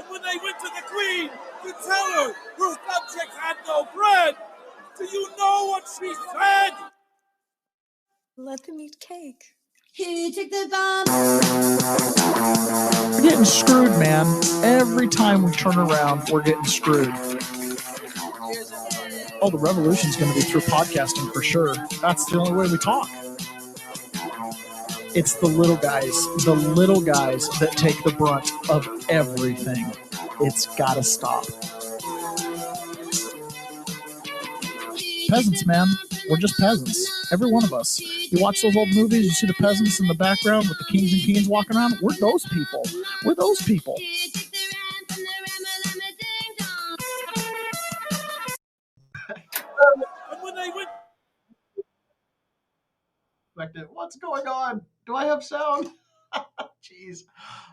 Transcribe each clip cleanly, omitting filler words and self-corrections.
And when they went to the queen to tell her her subjects had no bread, do you know what she said? Let them eat cake. Who took the bomb? We're getting screwed, man. Every time we turn around, we're getting screwed. Oh, the revolution's going to be through podcasting for sure. That's the only way we talk. It's the little guys that take the brunt of everything. It's got to stop. Peasants, man. We're just peasants. Every one of us. You watch those old movies, you see the peasants in the background with the kings and queens walking around. We're those people. We're those people. And when they went... What's going on? Do I have sound? Jeez.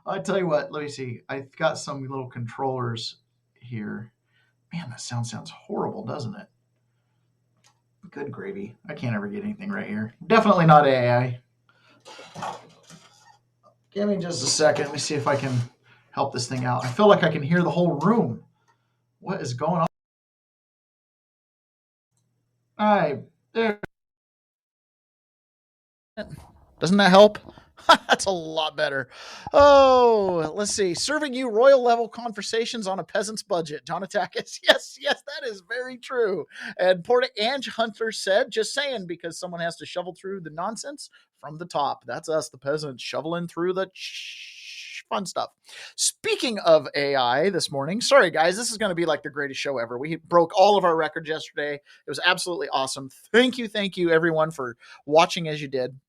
I tell you what, let me see. I've got some little controllers here. Man, that sounds horrible, doesn't it? Good gravy. I can't ever get anything right here. Definitely not AI. Give me just a second. Let me see if I can help this thing out. I feel like I can hear the whole room. What is going on? All right. There. Doesn't that help? That's a lot better. Oh, let's see. Serving you royal level conversations on a peasant's budget. John Atakis. Yes, that is very true. And Porta Ange Hunter said, just saying, because someone has to shovel through the nonsense from the top. That's us, the peasants, shoveling through the fun stuff. Speaking of AI this morning, sorry guys, this is going to be like the greatest show ever. We broke all of our records yesterday. It was absolutely awesome. Thank you everyone for watching as you did.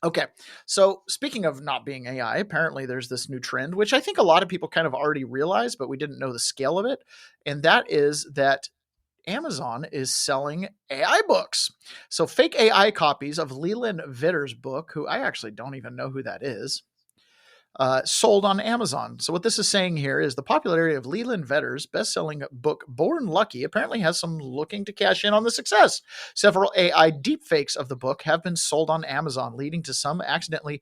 Okay, so speaking of not being AI, apparently there's this new trend, which I think a lot of people kind of already realized, but we didn't know the scale of it. And that is that Amazon is selling AI books. So fake AI copies of Leland Vitter's book, who I actually don't even know who that is, sold on Amazon. So what this is saying here is the popularity of Leland Vitter's best-selling book, Born Lucky, apparently has some looking to cash in on the success. Several AI deepfakes of the book have been sold on Amazon, leading to some accidentally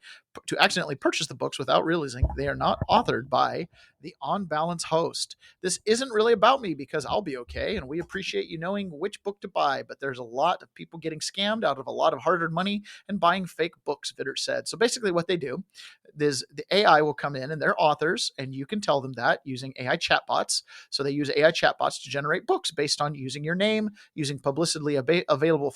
purchase the books without realizing they are not authored by the On Balance host. This isn't really about me because I'll be okay, and we appreciate you knowing which book to buy, but there's a lot of people getting scammed out of a lot of hard-earned money and buying fake books, Vitter said. So basically what they do is the AI will come in and they're authors, and you can tell them that using AI chatbots. So they use AI chatbots to generate books based on using your name, using publicly available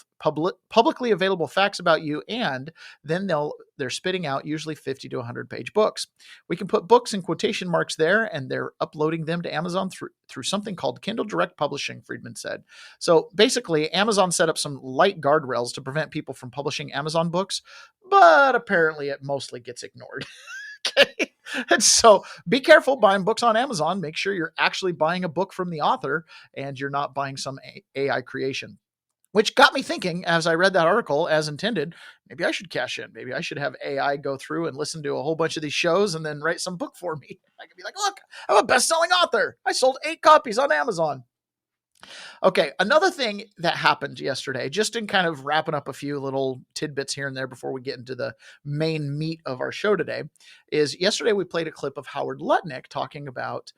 facts about you, and then they're spitting out usually 50 to 100 page books. We can put books in quotation marks there, and they're uploading them to Amazon through something called Kindle Direct Publishing, Friedman said. So basically, Amazon set up some light guardrails to prevent people from publishing Amazon books, but apparently it mostly gets ignored. Okay. And so be careful buying books on Amazon. Make sure you're actually buying a book from the author and you're not buying some AI creation. Which got me thinking as I read that article as intended, maybe I should cash in. Maybe I should have AI go through and listen to a whole bunch of these shows and then write some book for me. I could be like, look, I'm a best-selling author. I sold 8 copies on Amazon. Okay, another thing that happened yesterday, just in kind of wrapping up a few little tidbits here and there before we get into the main meat of our show today, is yesterday we played a clip of Howard Lutnick talking about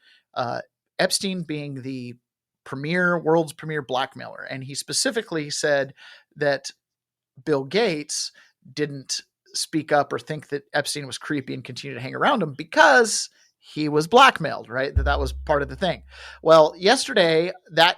Epstein being the world's premier blackmailer. And he specifically said that Bill Gates didn't speak up or think that Epstein was creepy and continue to hang around him because he was blackmailed, right? That was part of the thing. Well, yesterday that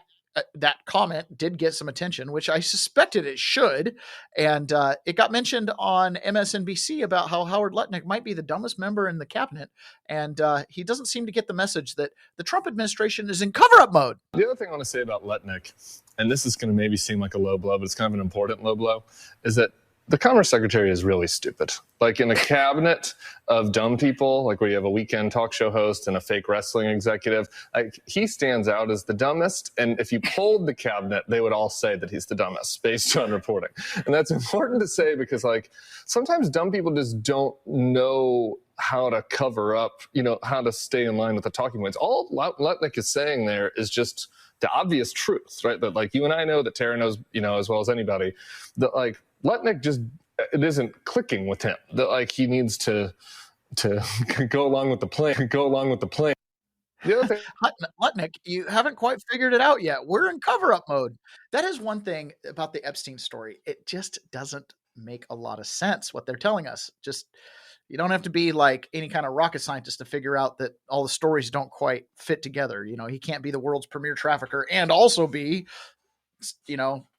comment did get some attention, which I suspected it should. And it got mentioned on MSNBC about how Howard Lutnick might be the dumbest member in the cabinet. And he doesn't seem to get the message that the Trump administration is in cover-up mode. The other thing I want to say about Lutnick, and this is going to maybe seem like a low blow, but it's kind of an important low blow, is that the Commerce Secretary is really stupid. Like in a cabinet of dumb people, like where you have a weekend talk show host and a fake wrestling executive, like he stands out as the dumbest. And if you polled the cabinet, they would all say that he's the dumbest based on reporting. And that's important to say because like sometimes dumb people just don't know how to cover up, how to stay in line with the talking points. All Lutnick is saying there is just the obvious truth, right? That like you and I know, that Tara knows, as well as anybody, that like Lutnick it isn't clicking with him. That like he needs to go along with the plan. The other thing, Lutnick, you haven't quite figured it out yet. We're in cover-up mode. That is one thing about the Epstein story. It just doesn't make a lot of sense what they're telling us. Just you don't have to be like any kind of rocket scientist to figure out that all the stories don't quite fit together. He can't be the world's premier trafficker and also be,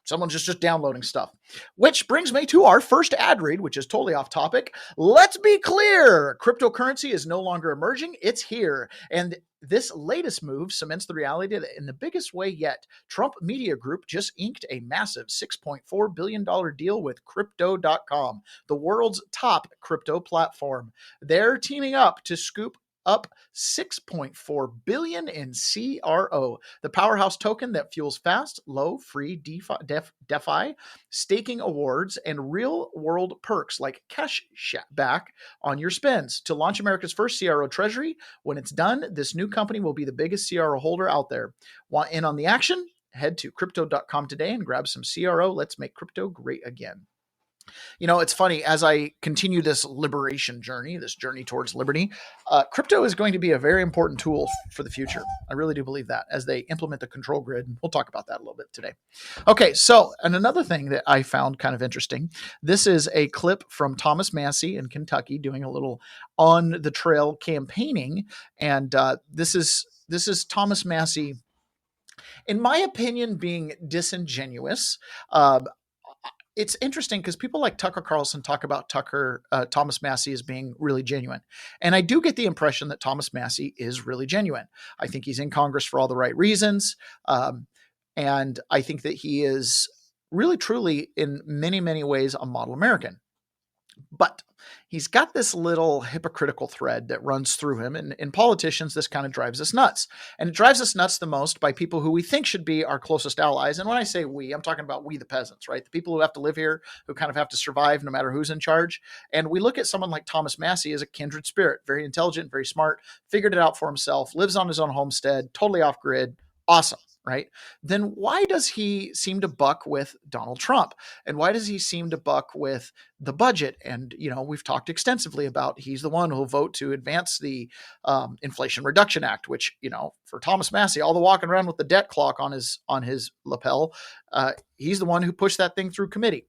someone just downloading stuff. Which brings me to our first ad read, which is totally off topic. Let's be clear. Cryptocurrency is no longer emerging. It's here. And this latest move cements the reality that in the biggest way yet, Trump Media Group just inked a massive $6.4 billion deal with Crypto.com, the world's top crypto platform. They're teaming up to scoop up $6.4 billion in CRO, the powerhouse token that fuels fast, low, free DeFi, staking awards, and real-world perks like cash back on your spends. To launch America's first CRO treasury, when it's done, this new company will be the biggest CRO holder out there. Want in on the action? Head to Crypto.com today and grab some CRO. Let's make crypto great again. It's funny, as I continue this liberation journey, this journey towards liberty, crypto is going to be a very important tool for the future. I really do believe that as they implement the control grid. We'll talk about that a little bit today. Okay, so, and another thing that I found kind of interesting, this is a clip from Thomas Massie in Kentucky doing a little on the trail campaigning. And this is Thomas Massie, in my opinion, being disingenuous. It's interesting because people like Tucker Carlson talk about Thomas Massie as being really genuine. And I do get the impression that Thomas Massie is really genuine. I think he's in Congress for all the right reasons. And I think that he is really, truly, in many, many ways, a model American. But he's got this little hypocritical thread that runs through him. And in politicians, this kind of drives us nuts. And it drives us nuts the most by people who we think should be our closest allies. And when I say we, I'm talking about we, the peasants, right? The people who have to live here, who kind of have to survive no matter who's in charge. And we look at someone like Thomas Massie as a kindred spirit, very intelligent, very smart, figured it out for himself, lives on his own homestead, totally off grid. Awesome. Right? Then why does he seem to buck with Donald Trump? And why does he seem to buck with the budget? And, we've talked extensively about he's the one who'll vote to advance the Inflation Reduction Act, which, for Thomas Massie, all the walking around with the debt clock on his lapel, he's the one who pushed that thing through committee.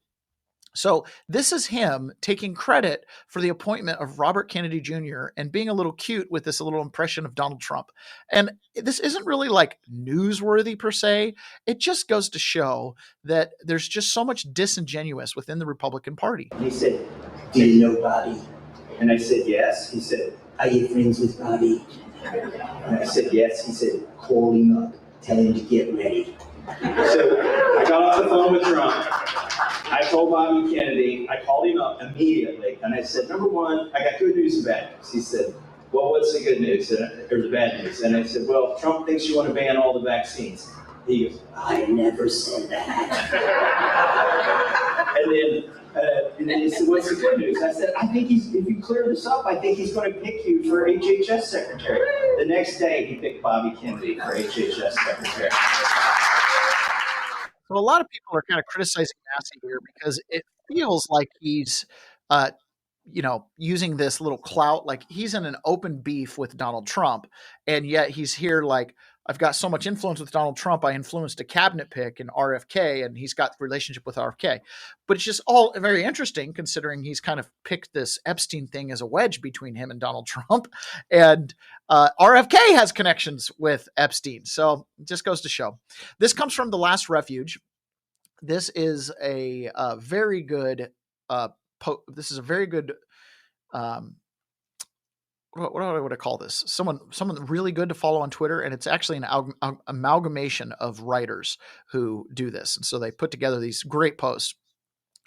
So this is him taking credit for the appointment of Robert Kennedy Jr. and being a little cute with this little impression of Donald Trump. And this isn't really like newsworthy per se. It just goes to show that there's just so much disingenuous within the Republican Party. He said, "Do you know Bobby?" And I said, "Yes." He said, "Are you friends with Bobby?" And I said, "Yes." He said, "Call him up. Tell him to get ready." So I got off the phone with Trump. I told Bobby Kennedy, I called him up immediately, and I said, number one, I got good news and bad news. He said, well, what's the good news or the bad news? And I said, well, Trump thinks you want to ban all the vaccines. He goes, I never said that. and then he said, what's the good news? I said, I think if you clear this up, I think he's going to pick you for HHS secretary. The next day, he picked Bobby Kennedy for HHS secretary. So a lot of people are kind of criticizing Massie here because it feels like he's, using this little clout, like he's in an open beef with Donald Trump. And yet he's here like, I've got so much influence with Donald Trump. I influenced a cabinet pick in RFK, and he's got a relationship with RFK. But it's just all very interesting considering he's kind of picked this Epstein thing as a wedge between him and Donald Trump. And RFK has connections with Epstein. So it just goes to show. This comes from The Last Refuge. This is a very good this is a very good what would I call this? Someone really good to follow on Twitter, and it's actually an amalgamation of writers who do this. And so they put together these great posts.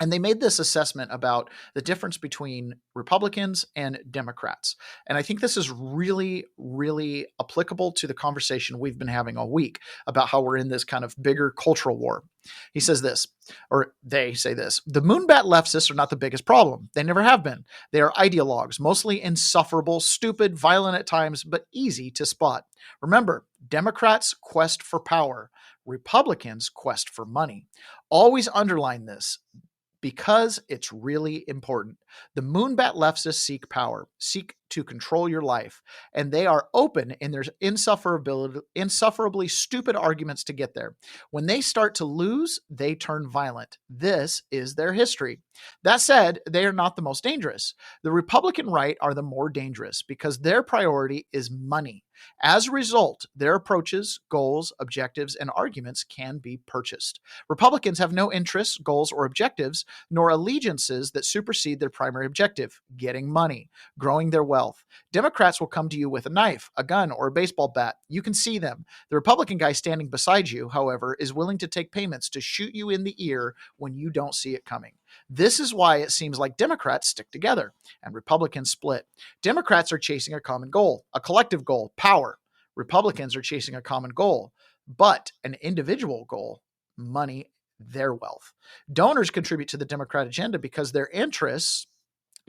And they made this assessment about the difference between Republicans and Democrats. And I think this is really, really applicable to the conversation we've been having all week about how we're in this kind of bigger cultural war. He says this, or they say this, the moonbat leftists are not the biggest problem. They never have been. They are ideologues, mostly insufferable, stupid, violent at times, but easy to spot. Remember, Democrats' quest for power, Republicans' quest for money. Always underline this. because it's really important. The moonbat leftists seek power, seek to control your life, and they are open in their insufferably stupid arguments to get there. When they start to lose, they turn violent. This is their history. That said, they are not the most dangerous. The Republican right are the more dangerous because their priority is money. As a result, their approaches, goals, objectives, and arguments can be purchased. Republicans have no interests, goals, or objectives, nor allegiances that supersede their primary objective, getting money, growing their wealth. Democrats will come to you with a knife, a gun, or a baseball bat. You can see them. The Republican guy standing beside you, however, is willing to take payments to shoot you in the ear when you don't see it coming. This is why it seems like Democrats stick together and Republicans split. Democrats are chasing a common goal, a collective goal, power. Republicans are chasing a common goal, but an individual goal, money, their wealth. Donors contribute to the Democrat agenda because their interests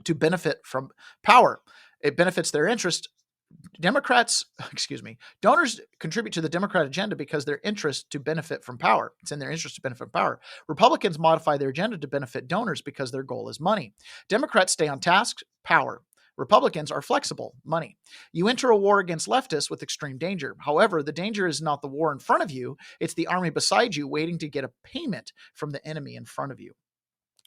to benefit from power. It benefits their interest. Donors contribute to the Democrat agenda because their interest to benefit from power. It's in their interest to benefit from power. Republicans modify their agenda to benefit donors because their goal is money. Democrats stay on task, power. Republicans are flexible, money. You enter a war against leftists with extreme danger. However, the danger is not the war in front of you. It's the army beside you waiting to get a payment from the enemy in front of you.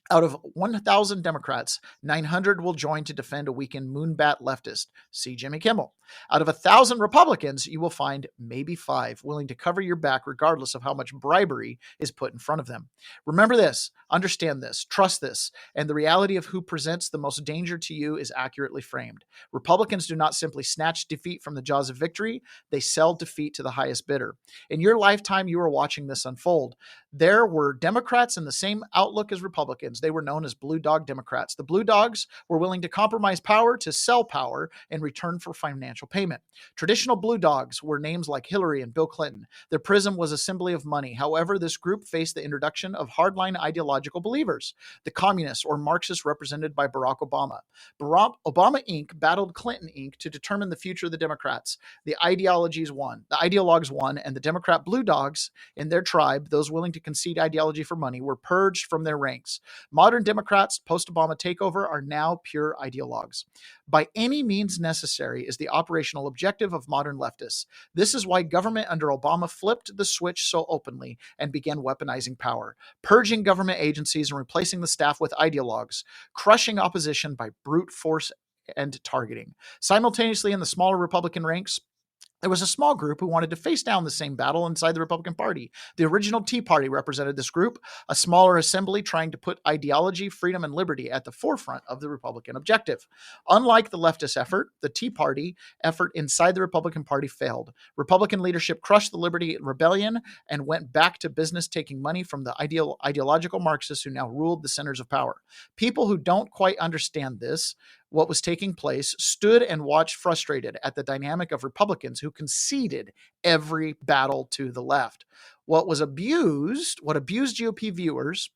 Out of 1,000 Democrats, 900 will join to defend a weakened moonbat leftist. See Jimmy Kimmel. Out of 1,000 Republicans, you will find maybe 5 willing to cover your back regardless of how much bribery is put in front of them. Remember this, understand this, trust this, and the reality of who presents the most danger to you is accurately framed. Republicans do not simply snatch defeat from the jaws of victory, they sell defeat to the highest bidder. In your lifetime, you are watching this unfold. There were Democrats in the same outlook as Republicans. They were known as Blue Dog Democrats. The Blue Dogs were willing to compromise power to sell power in return for financial payment. Traditional Blue Dogs were names like Hillary and Bill Clinton. Their prism was a symbol of money. However, this group faced the introduction of hardline ideological believers, the communists or Marxists represented by Barack Obama. Obama Inc. battled Clinton Inc. to determine the future of the Democrats. The ideologues won, and the Democrat Blue Dogs in their tribe, those willing to concede ideology for money, were purged from their ranks. Modern Democrats, post-Obama takeover, are now pure ideologues. By any means necessary is the operational objective of modern leftists. This is why government under Obama flipped the switch so openly and began weaponizing power, purging government agencies and replacing the staff with ideologues, crushing opposition by brute force and targeting. Simultaneously, in the smaller Republican ranks, there was a small group who wanted to face down the same battle inside the Republican Party. The original Tea Party represented this group, a smaller assembly trying to put ideology, freedom, and liberty at the forefront of the Republican objective. Unlike the leftist effort, the Tea Party effort inside the Republican Party failed. Republican leadership crushed the Liberty Rebellion and went back to business taking money from the ideological Marxists who now ruled the centers of power. People who don't quite understand this, what was taking place, stood and watched frustrated at the dynamic of Republicans who conceded every battle to the left. What abused GOP viewers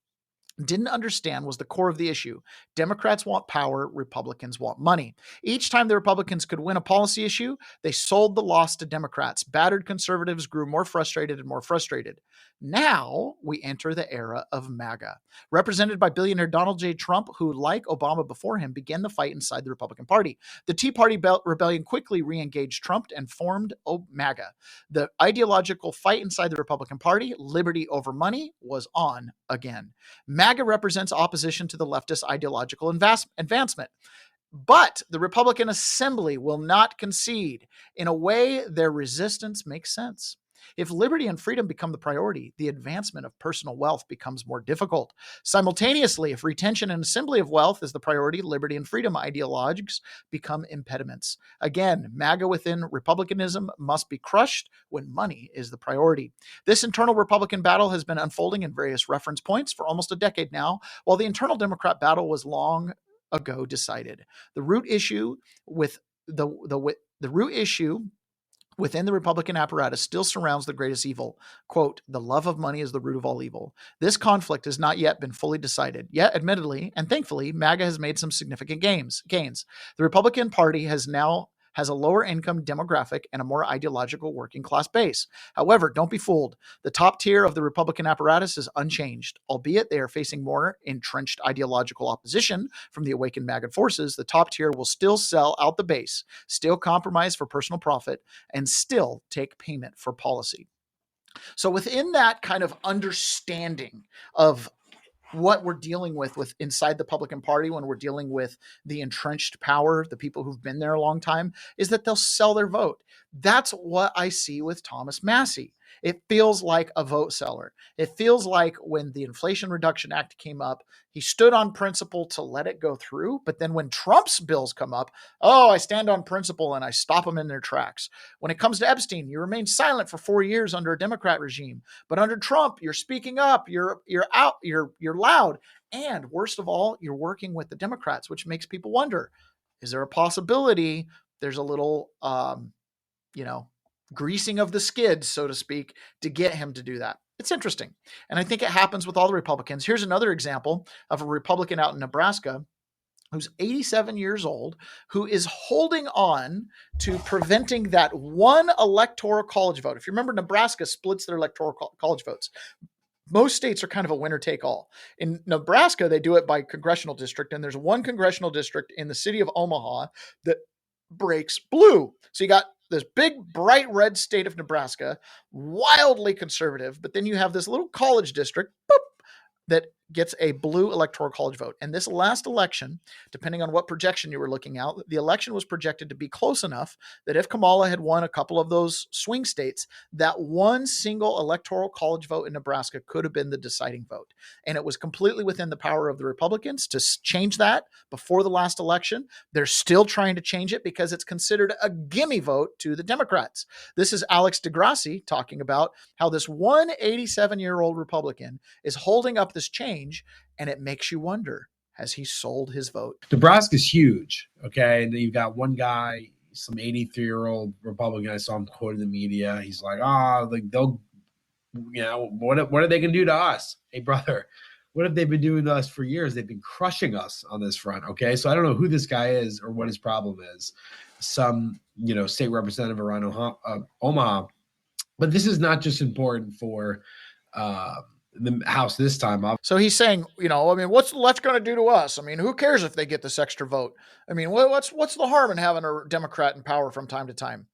didn't understand was the core of the issue. Democrats want power, Republicans want money. Each time the Republicans could win a policy issue, they sold the loss to Democrats. Battered conservatives grew more frustrated and more frustrated. Now we enter the era of MAGA, represented by billionaire Donald J. Trump, who, like Obama before him, began the fight inside the Republican Party. The Tea Party rebellion quickly re-engaged Trump and formed MAGA. The ideological fight inside the Republican Party, liberty over money, was on again. MAGA represents opposition to the leftist ideological advancement. But the Republican Assembly will not concede. In a way, their resistance makes sense. If liberty and freedom become the priority, the advancement of personal wealth becomes more difficult. Simultaneously, if retention and assembly of wealth is the priority, liberty and freedom ideologues become impediments. Again, MAGA within Republicanism must be crushed when money is the priority. This internal Republican battle has been unfolding in various reference points for almost a decade now, while the internal Democrat battle was long ago decided. The root issue within the Republican apparatus still surrounds the greatest evil. Quote, the love of money is the root of all evil. This conflict has not yet been fully decided. Yet, admittedly, and thankfully, MAGA has made some significant gains. The Republican Party has now has a lower income demographic and a more ideological working class base. However, don't be fooled. The top tier of the Republican apparatus is unchanged, albeit they are facing more entrenched ideological opposition from the awakened MAGA forces. The top tier will still sell out the base, still compromise for personal profit, and still take payment for policy. So within that kind of understanding of what we're dealing with inside the Republican Party when we're dealing with the entrenched power, the people who've been there a long time, is that they'll sell their vote. That's what I see with Thomas Massie. It feels like a vote seller. It feels like when the Inflation Reduction Act came up, he stood on principle to let it go through. But then when Trump's bills come up, oh, I stand on principle and I stop them in their tracks. When it comes to Epstein, you remain silent for 4 years under a Democrat regime. But under Trump, you're speaking up, you're out, you're loud. And worst of all, you're working with the Democrats, which makes people wonder, is there a possibility there's a little, greasing of the skids, so to speak, to get him to do that? It's interesting. And I think it happens with all the Republicans. Here's another example of a Republican out in Nebraska who's 87 years old, who is holding on to preventing that one electoral college vote. If you remember, Nebraska splits their electoral college votes. Most states are kind of a winner take all. In Nebraska, they do it by congressional district, and there's one congressional district in the city of Omaha that breaks blue. So you got this big, bright red state of Nebraska, wildly conservative, but then you have this little college district, boop, that gets a blue electoral college vote. And this last election, depending on what projection you were looking at, the election was projected to be close enough that if Kamala had won a couple of those swing states, that one single electoral college vote in Nebraska could have been the deciding vote. And it was completely within the power of the Republicans to change that before the last election. They're still trying to change it because it's considered a gimme vote to the Democrats. This is Alex DeGrassi talking about how this 187-year-old Republican is holding up this change. And it makes you wonder, has he sold his vote? Nebraska's huge. Okay. And then you've got one guy, some 83-year-old Republican. I saw him quoted in the media. He's like, they'll, what are they going to do to us? Hey, brother, what have they been doing to us for years? They've been crushing us on this front. Okay. So I don't know who this guy is or what his problem is. Some, state representative around Omaha. But this is not just important for, the House this time. So he's saying, what's the left going to do to us? I mean, who cares if they get this extra vote? I mean, what's the harm in having a Democrat in power from time to time?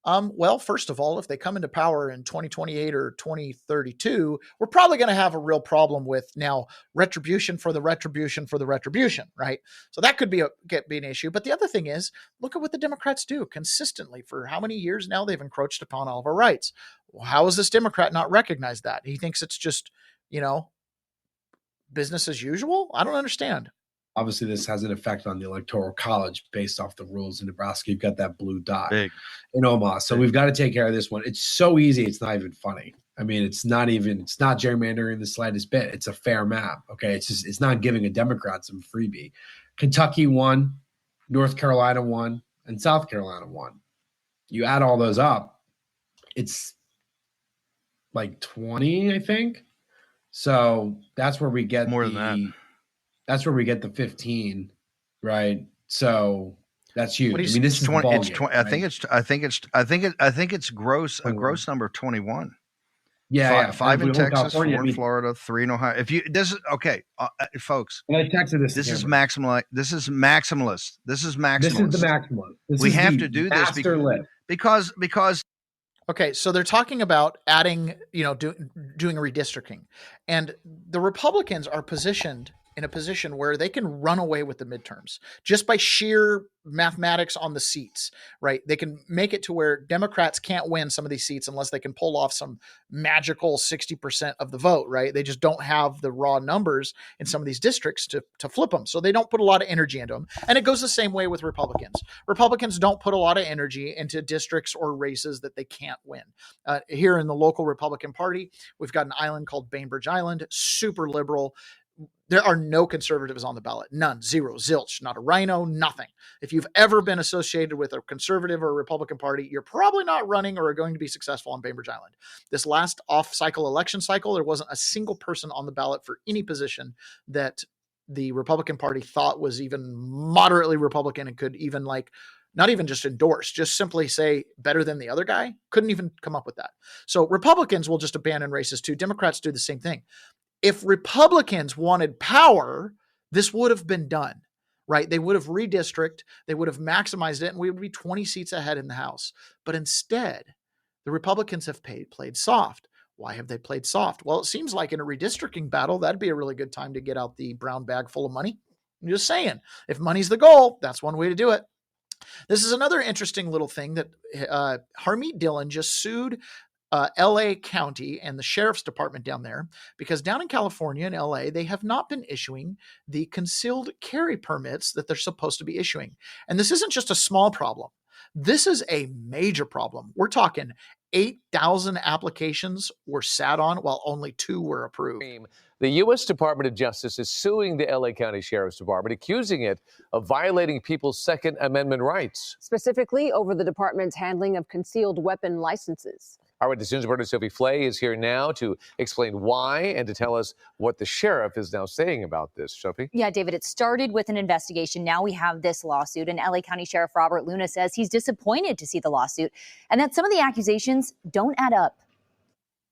Well, first of all, if they come into power in 2028 or 2032, we're probably going to have a real problem with now retribution for the retribution for the retribution, right? So that could be an issue. But the other thing is, look at what the Democrats do consistently. For how many years now they've encroached upon all of our rights. Well, how has this Democrat not recognized that? He thinks it's just, business as usual. I don't understand. Obviously, this has an effect on the Electoral College based off the rules in Nebraska. You've got that blue dot in Omaha. So we've got to take care of this one. It's so easy. It's not even funny. I mean, it's not gerrymandering the slightest bit. It's a fair map. Okay. It's not giving a Democrat some freebie. Kentucky won, North Carolina won, and South Carolina won. You add all those up, it's like 20, I think. So that's where we get more than that. That's where we get the 15, right? So that's huge. I mean, this is 20. It's 20. Right? I think it's gross. A gross number of 21. Yeah, five in Texas, 4 in Florida, 3 in Ohio. If you this is okay, folks. And I texted this. This is maximalist. This is maximalist. This is the maximalist. We have to do this because. Okay, so they're talking about adding, doing redistricting, and the Republicans are positioned in a position where they can run away with the midterms just by sheer mathematics on the seats, right? They can make it to where Democrats can't win some of these seats unless they can pull off some magical 60% of the vote, right? They just don't have the raw numbers in some of these districts to flip them. So they don't put a lot of energy into them. And it goes the same way with Republicans. Republicans don't put a lot of energy into districts or races that they can't win. Here in the local Republican Party, we've got an island called Bainbridge Island, super liberal. There are no conservatives on the ballot. None. Zero. Zilch. Not a rhino. Nothing. If you've ever been associated with a conservative or a Republican Party, you're probably not running or are going to be successful on Bainbridge Island. This last off-cycle election cycle, there wasn't a single person on the ballot for any position that the Republican Party thought was even moderately Republican and could even not even just endorse, just simply say better than the other guy. Couldn't even come up with that. So Republicans will just abandon races too. Democrats do the same thing. If Republicans wanted power, this would have been done, right? They would have redistricted, they would have maximized it, and we would be 20 seats ahead in the House. But instead, the Republicans have played soft. Why have they played soft? Well, it seems like in a redistricting battle, that'd be a really good time to get out the brown bag full of money. I'm just saying, if money's the goal, that's one way to do it. This is another interesting little thing that Harmeet Dillon just sued LA County and the Sheriff's Department down there, because down in California and LA, they have not been issuing the concealed carry permits that they're supposed to be issuing. And this isn't just a small problem. This is a major problem. We're talking 8,000 applications were sat on while only 2 were approved. The U.S. Department of Justice is suing the LA County Sheriff's Department, accusing it of violating people's Second Amendment rights. Specifically over the department's handling of concealed weapon licenses. Our witness news reporter Sophie Flay is here now to explain why and to tell us what the sheriff is now saying about this. Sophie? Yeah, David, it started with an investigation. Now we have this lawsuit, and LA County Sheriff Robert Luna says he's disappointed to see the lawsuit and that some of the accusations don't add up.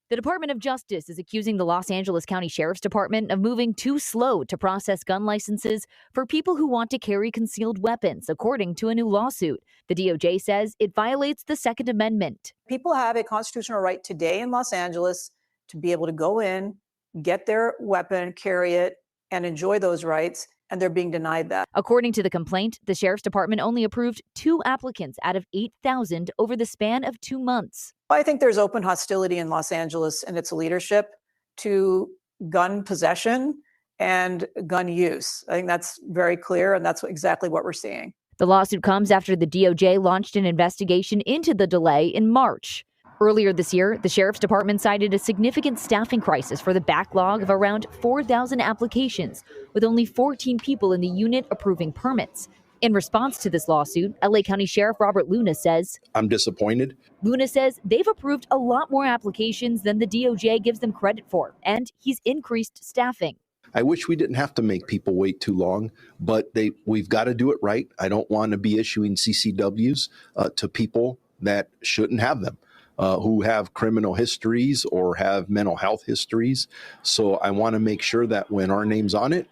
The Department of Justice is accusing the Los Angeles County Sheriff's Department of moving too slow to process gun licenses for people who want to carry concealed weapons, according to a new lawsuit. The DOJ says it violates the Second Amendment. People have a constitutional right today in Los Angeles to be able to go in, get their weapon, carry it, and enjoy those rights, and they're being denied that. According to the complaint, the Sheriff's Department only approved 2 applicants out of 8,000 over the span of 2 months. I think there's open hostility in Los Angeles and its leadership to gun possession and gun use. I think that's very clear, and that's exactly what we're seeing. The lawsuit comes after the DOJ launched an investigation into the delay in March. Earlier this year, the Sheriff's Department cited a significant staffing crisis for the backlog of around 4,000 applications, with only 14 people in the unit approving permits. In response to this lawsuit, LA County Sheriff Robert Luna says, I'm disappointed. Luna says they've approved a lot more applications than the DOJ gives them credit for, and he's increased staffing. I wish we didn't have to make people wait too long, but we've got to do it right. I don't want to be issuing CCWs to people that shouldn't have them. Who have criminal histories or have mental health histories. So I want to make sure that when our name's on it,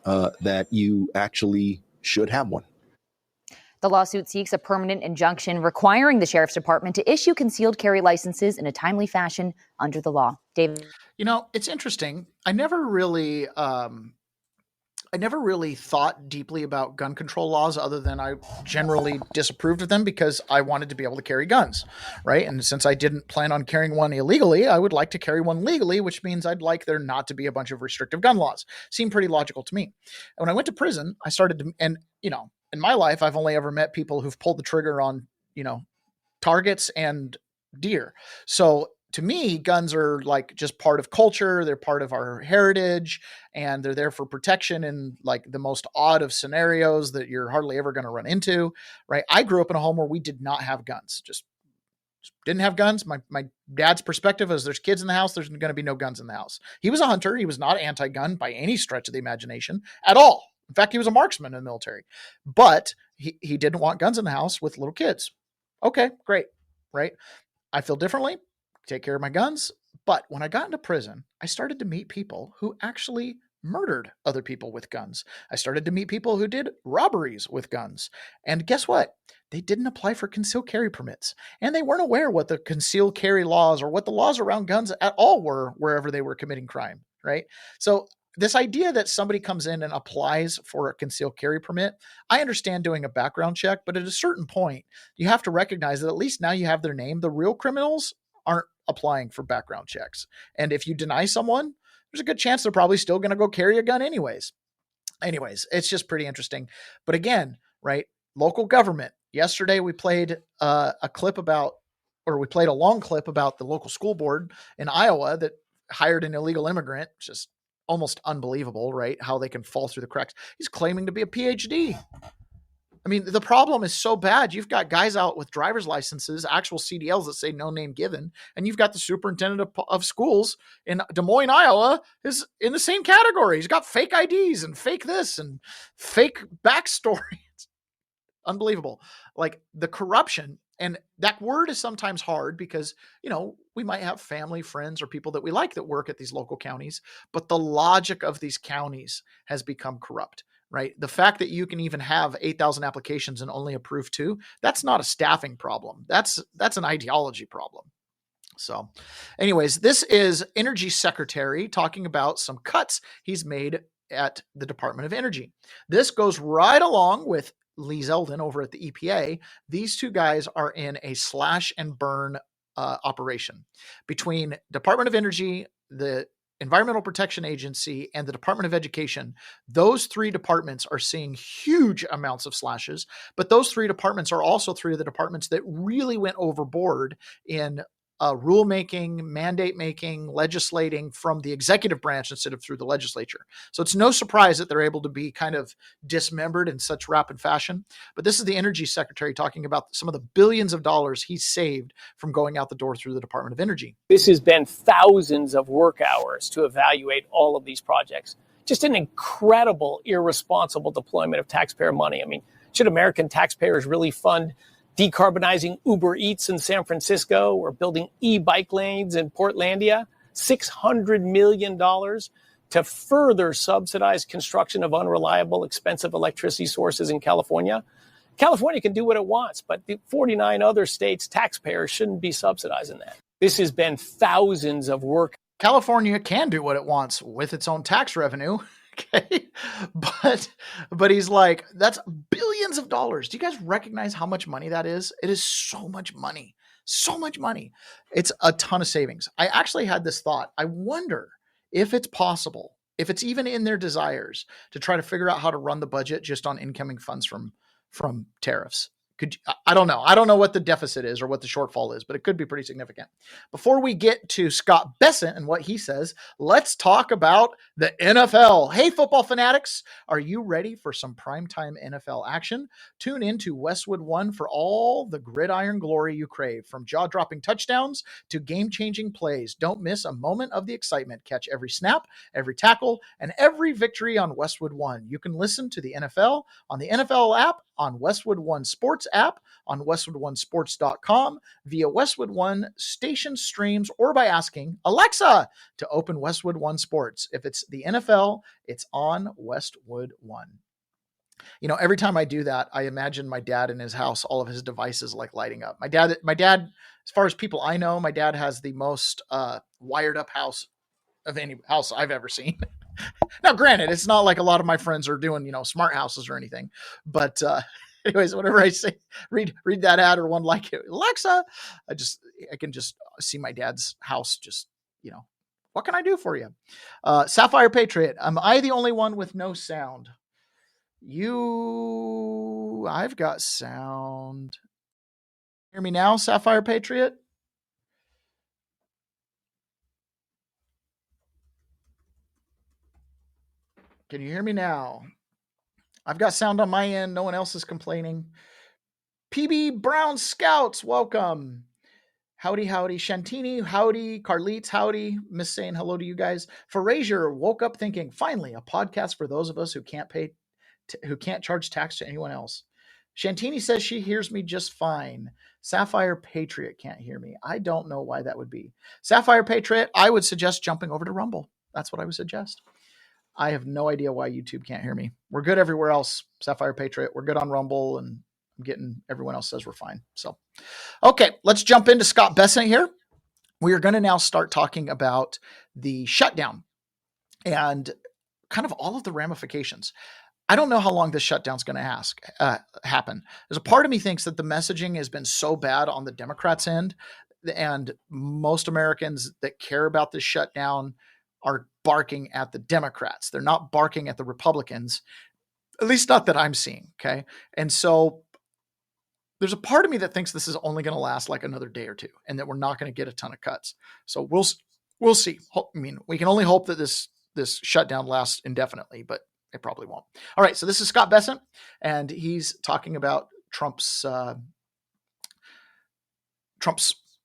that you actually should have one. The lawsuit seeks a permanent injunction requiring the Sheriff's Department to issue concealed carry licenses in a timely fashion under the law. David? You know, it's interesting. I never really thought deeply about gun control laws other than I generally disapproved of them because I wanted to be able to carry guns, right? And since I didn't plan on carrying one illegally, I would like to carry one legally, which means I'd like there not to be a bunch of restrictive gun laws. Seemed pretty logical to me. And when I went to prison, I started to, and you know, in my life, I've only ever met people who've pulled the trigger on, you know, targets and deer. So to me, guns are like just part of culture. They're part of our heritage, and they're there for protection in like the most odd of scenarios that you're hardly ever going to run into, right? I grew up in a home where we did not have guns, just didn't have guns. My dad's perspective is there's kids in the house. There's going to be no guns in the house. He was a hunter. He was not anti-gun by any stretch of the imagination at all. In fact, he was a marksman in the military, but he didn't want guns in the house with little kids. Okay, great, right? I feel differently. Take care of my guns. But when I got into prison, I started to meet people who actually murdered other people with guns. I started to meet people who did robberies with guns. And guess what? They didn't apply for concealed carry permits. And they weren't aware what the concealed carry laws or what the laws around guns at all were wherever they were committing crime, right? So this idea that somebody comes in and applies for a concealed carry permit, I understand doing a background check, but at a certain point, you have to recognize that at least now you have their name. The real criminals aren't applying for background checks. And if you deny someone, there's a good chance they're probably still going to go carry a gun anyways. It's just pretty interesting. But again, right, local government. Yesterday we played a long clip about the local school board in Iowa that hired an illegal immigrant. Just almost unbelievable, right? How they can fall through the cracks. He's claiming to be a PhD. I mean, the problem is so bad. You've got guys out with driver's licenses, actual CDLs that say no name given, and you've got the superintendent of schools in Des Moines, Iowa, is in the same category. He's got fake IDs and fake this and fake backstory. unbelievable. Like the corruption, and that word is sometimes hard because, we might have family, friends, or people that we like that work at these local counties, but the logic of these counties has become corrupt, right? The fact that you can even have 8,000 applications and only approve 2, that's not a staffing problem. That's an ideology problem. So anyways, this is Energy Secretary talking about some cuts he's made at the Department of Energy. This goes right along with Lee Zeldin over at the EPA. These two guys are in a slash and burn operation between Department of Energy, the Environmental Protection Agency, and the Department of Education. Those 3 departments are seeing huge amounts of slashes, but those 3 departments are also 3 of the departments that really went overboard in rulemaking, mandate making, legislating from the executive branch instead of through the legislature. So it's no surprise that they're able to be kind of dismembered in such rapid fashion. But this is the Energy Secretary talking about some of the billions of dollars he's saved from going out the door through the Department of Energy. This has been thousands of work hours to evaluate all of these projects. Just an incredible, irresponsible deployment of taxpayer money. I mean, should American taxpayers really fund decarbonizing Uber Eats in San Francisco or building e-bike lanes in Portlandia? $600 million to further subsidize construction of unreliable, expensive electricity sources in California. California can do what it wants, but the 49 other states' taxpayers shouldn't be subsidizing that. This has been thousands of work. California can do what it wants with its own tax revenue. Okay. But he's like, that's billions of dollars. Do you guys recognize how much money that is? It is so much money. So much money. It's a ton of savings. I actually had this thought. I wonder if it's possible, if it's even in their desires to try to figure out how to run the budget just on incoming funds from tariffs. I don't know. I don't know what the deficit is or what the shortfall is, but it could be pretty significant. Before we get to Scott Bessent and what he says, let's talk about the NFL. Hey, football fanatics, are you ready for some primetime NFL action? Tune into Westwood One for all the gridiron glory you crave, from jaw-dropping touchdowns to game-changing plays. Don't miss a moment of the excitement. Catch every snap, every tackle, and every victory on Westwood One. You can listen to the NFL on the NFL app, on Westwood One Sports app, on westwoodonesports.com, via Westwood One station streams, or by asking Alexa to open Westwood One Sports. If it's the NFL, it's on Westwood One. Every time I do that, I imagine my dad in his house, all of his devices like lighting up. My dad, as far as people I know, my dad has the most wired up house of any house I've ever seen. Now, granted, it's not like a lot of my friends are doing, smart houses or anything, but anyways, whenever I say read that ad or one like it, Alexa, I can just see my dad's house. Just, what can I do for you? Sapphire Patriot. Am I the only one with no sound? I've got sound. Hear me now, Sapphire Patriot? Can you hear me now? I've got sound on my end. No one else is complaining. PB Brown Scouts, welcome. Howdy, howdy. Shantini, howdy. Carlitz, howdy. Miss saying hello to you guys. Frazier woke up thinking, finally, a podcast for those of us who can't charge tax to anyone else. Shantini says she hears me just fine. Sapphire Patriot can't hear me. I don't know why that would be. Sapphire Patriot, I would suggest jumping over to Rumble. That's what I would suggest. I have no idea why YouTube can't hear me. We're good everywhere else, Sapphire Patriot. We're good on Rumble, and I'm getting everyone else says we're fine. So, okay, let's jump into Scott Bessent here. We are going to now start talking about the shutdown and kind of all of the ramifications. I don't know how long this shutdown is going to happen. There's a part of me thinks that the messaging has been so bad on the Democrats' end, and most Americans that care about this shutdown are barking at the Democrats. They're not barking at the Republicans, at least not that I'm seeing. Okay. And so there's a part of me that thinks this is only going to last like another day or two, and that we're not going to get a ton of cuts. So we'll see. I mean, we can only hope that this shutdown lasts indefinitely, but it probably won't. All right. So this is Scott Bessent, and he's talking about Trump's,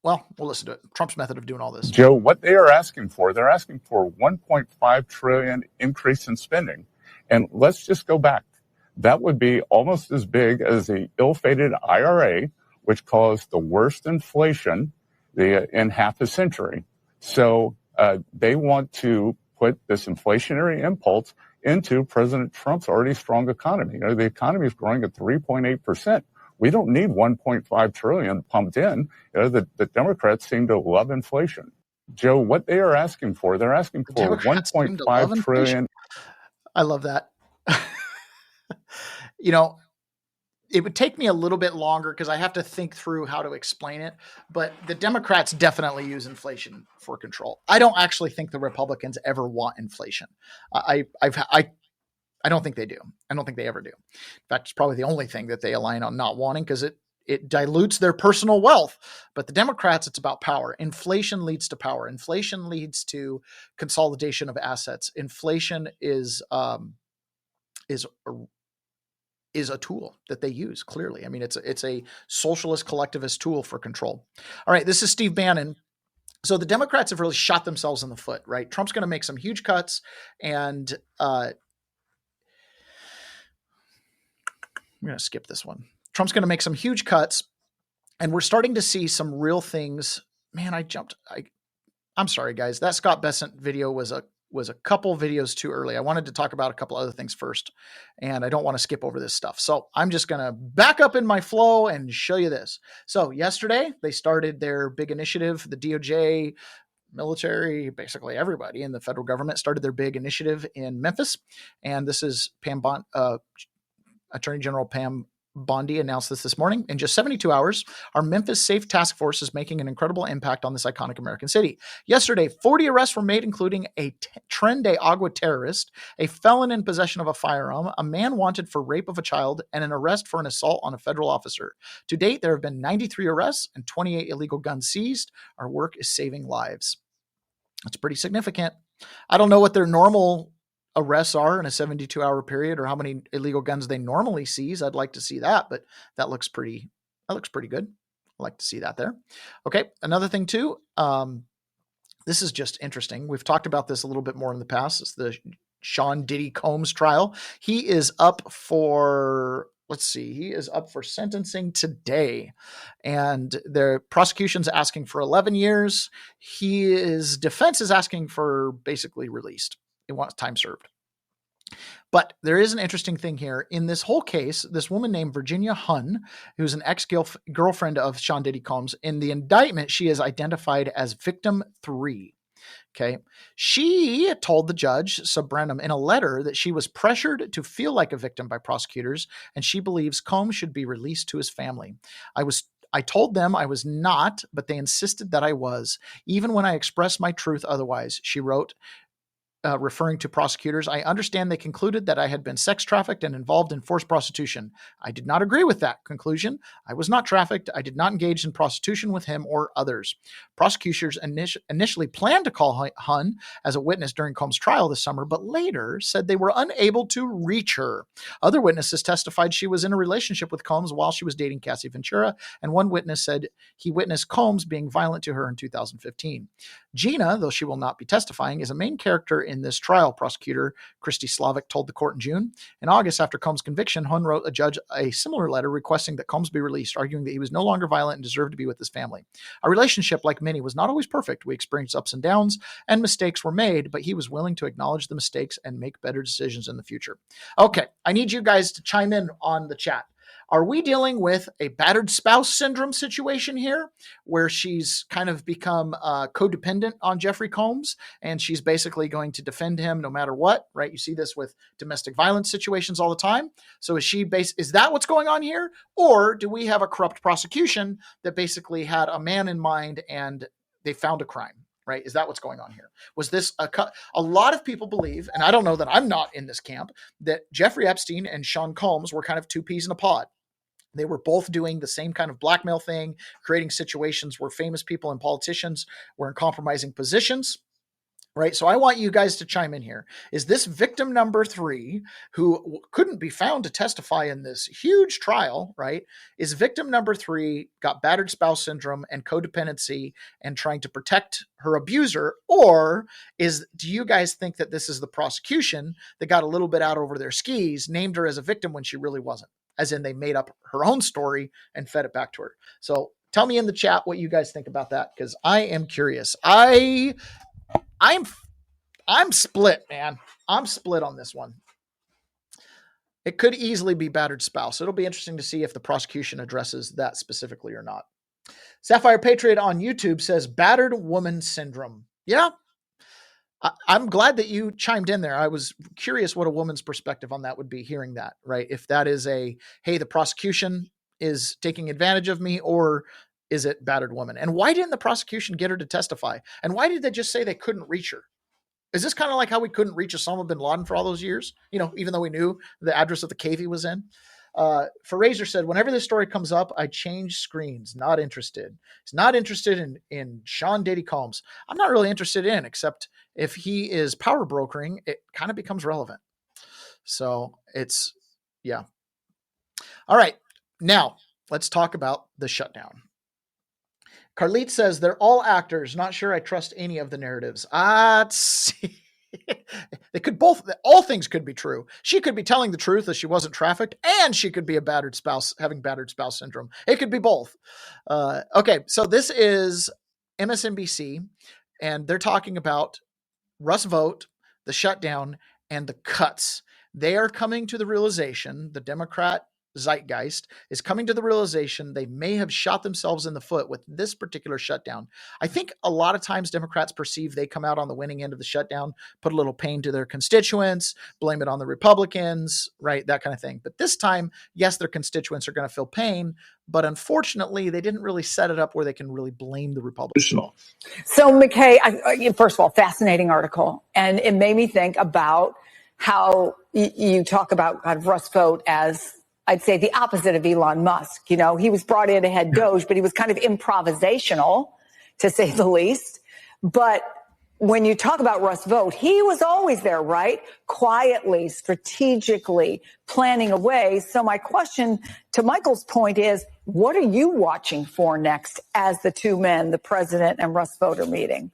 well, we'll listen to it. Trump's method of doing all this. Joe, what they are asking for, they're asking for $1.5 trillion increase in spending. And let's just go back. that would be almost as big as the ill-fated IRA, which caused the worst inflation in half a century. So they want to put this inflationary impulse into President Trump's already strong economy. You know, the economy is growing at 3.8%. We don't need 1.5 trillion pumped in. You know, the Democrats seem to love inflation. Joe, what they are asking for, they're asking for 1.5 trillion. I love that. You know, it would take me a little bit longer because I have to think through how to explain it, but the Democrats definitely use inflation for control. I don't actually think the Republicans ever want inflation. I don't think they do. I don't think they ever do. In fact, it's probably the only thing that they align on not wanting because it dilutes their personal wealth. But the Democrats, it's about power. Inflation leads to power. Inflation leads to consolidation of assets. Inflation is a tool that they use, clearly. I mean, it's a socialist collectivist tool for control. All right, this is Steve Bannon. So the Democrats have really shot themselves in the foot, right? Trump's going to make some huge cuts, and I'm going to skip this one. Trump's going to make some huge cuts, and we're starting to see some real things. Man, I'm sorry, guys. That Scott Bessent video was a couple videos too early. I wanted to talk about a couple other things first, and I don't want to skip over this stuff. So I'm just going to back up in my flow and show you this. So yesterday, they started their big initiative. The DOJ, military, basically everybody in the federal government started their big initiative in Memphis. And this is Attorney General Pam Bondi announced this morning. In just 72 hours, our Memphis Safe Task Force is making an incredible impact on this iconic American city. Yesterday, 40 arrests were made, including a Tren de Agua terrorist, a felon in possession of a firearm, a man wanted for rape of a child, and an arrest for an assault on a federal officer. To date, there have been 93 arrests and 28 illegal guns seized. Our work is saving lives. That's pretty significant. I don't know what their normal arrests are in a 72-hour period or how many illegal guns they normally seize. I'd like to see that, but that looks pretty good. I like to see that there. Okay. Another thing too. This is just interesting. We've talked about this a little bit more in the past. It's the Sean Diddy Combs trial. He is up for sentencing today, and the prosecution's asking for 11 years. His defense is asking for basically released. He wants time served. But there is an interesting thing here. In this whole case, this woman named Virginia Hunn, who's an ex-girlfriend of Sean Diddy Combs, in the indictment, she is identified as victim 3. Okay. She told the judge, Subrenum, in a letter that she was pressured to feel like a victim by prosecutors, and she believes Combs should be released to his family. I told them I was not, but they insisted that I was, even when I expressed my truth otherwise, she wrote. Referring to prosecutors, I understand they concluded that I had been sex trafficked and involved in forced prostitution. I did not agree with that conclusion. I was not trafficked. I did not engage in prostitution with him or others. Prosecutors initially planned to call Hunn as a witness during Combs' trial this summer, but later said they were unable to reach her. Other witnesses testified she was in a relationship with Combs while she was dating Cassie Ventura, and one witness said he witnessed Combs being violent to her in 2015. Gina, though she will not be testifying, is a main character in this trial, prosecutor Christy Slavic told the court in June. In August, after Combs' conviction, Hunn wrote a judge a similar letter requesting that Combs be released, arguing that he was no longer violent and deserved to be with his family. Our relationship, like many, was not always perfect. We experienced ups and downs, and mistakes were made, but he was willing to acknowledge the mistakes and make better decisions in the future. Okay, I need you guys to chime in on the chat. Are we dealing with a battered spouse syndrome situation here where she's kind of become codependent on Jeffrey Combs and she's basically going to defend him no matter what, right? You see this with domestic violence situations all the time. So is that what's going on here? Or do we have a corrupt prosecution that basically had a man in mind and they found a crime? Right? Is that what's going on here? Was this a lot of people believe, and I don't know that I'm not in this camp, that Jeffrey Epstein and Sean Combs were kind of two peas in a pod. They were both doing the same kind of blackmail thing, creating situations where famous people and politicians were in compromising positions. right? So I want you guys to chime in here. Is this victim number 3, who couldn't be found to testify in this huge trial, right? Is victim number 3 got battered spouse syndrome and codependency and trying to protect her abuser? Or do you guys think that this is the prosecution that got a little bit out over their skis, named her as a victim when she really wasn't? As in, they made up her own story and fed it back to her. So tell me in the chat what you guys think about that, because I am curious. I'm split, man. I'm split on this one. It could easily be battered spouse. It'll be interesting to see if the prosecution addresses that specifically or not. Sapphire Patriot on YouTube says battered woman syndrome. Yeah. I'm glad that you chimed in there. I was curious what a woman's perspective on that would be, hearing that, right? If that is hey, the prosecution is taking advantage of me, or is it battered woman? And why didn't the prosecution get her to testify? And why did they just say they couldn't reach her? Is this kind of like how we couldn't reach Osama bin Laden for all those years? Even though we knew the address of the cave he was in. Razor said, whenever this story comes up, I change screens. Not interested. He's not interested in Sean Diddy Combs. I'm not really interested in, except if he is power brokering, it kind of becomes relevant. So yeah. All right. Now let's talk about the shutdown. Carlite says they're all actors. Not sure I trust any of the narratives. They could all things could be true. She could be telling the truth that she wasn't trafficked, and she could be a battered spouse, having battered spouse syndrome. It could be both. Okay. So this is MSNBC, and they're talking about Russ Vogt, the shutdown, and the cuts. They are coming to the realization, the Democrat zeitgeist is coming to the realization they may have shot themselves in the foot with this particular shutdown. I think a lot of times Democrats perceive they come out on the winning end of the shutdown, put a little pain to their constituents, blame it on the Republicans, right? That kind of thing. But this time, yes, their constituents are going to feel pain, but unfortunately, they didn't really set it up where they can really blame the Republicans. So, McKay, first of all, fascinating article. And it made me think about how you talk about kind of Russ Vogt as, I'd say, the opposite of Elon Musk. He was brought in to head Doge, but he was kind of improvisational, to say the least. But when you talk about Russ Vogt, he was always there, right? Quietly, strategically, planning a way. So my question to Michael's point is, what are you watching for next as the two men, the president and Russ Vogt, are meeting?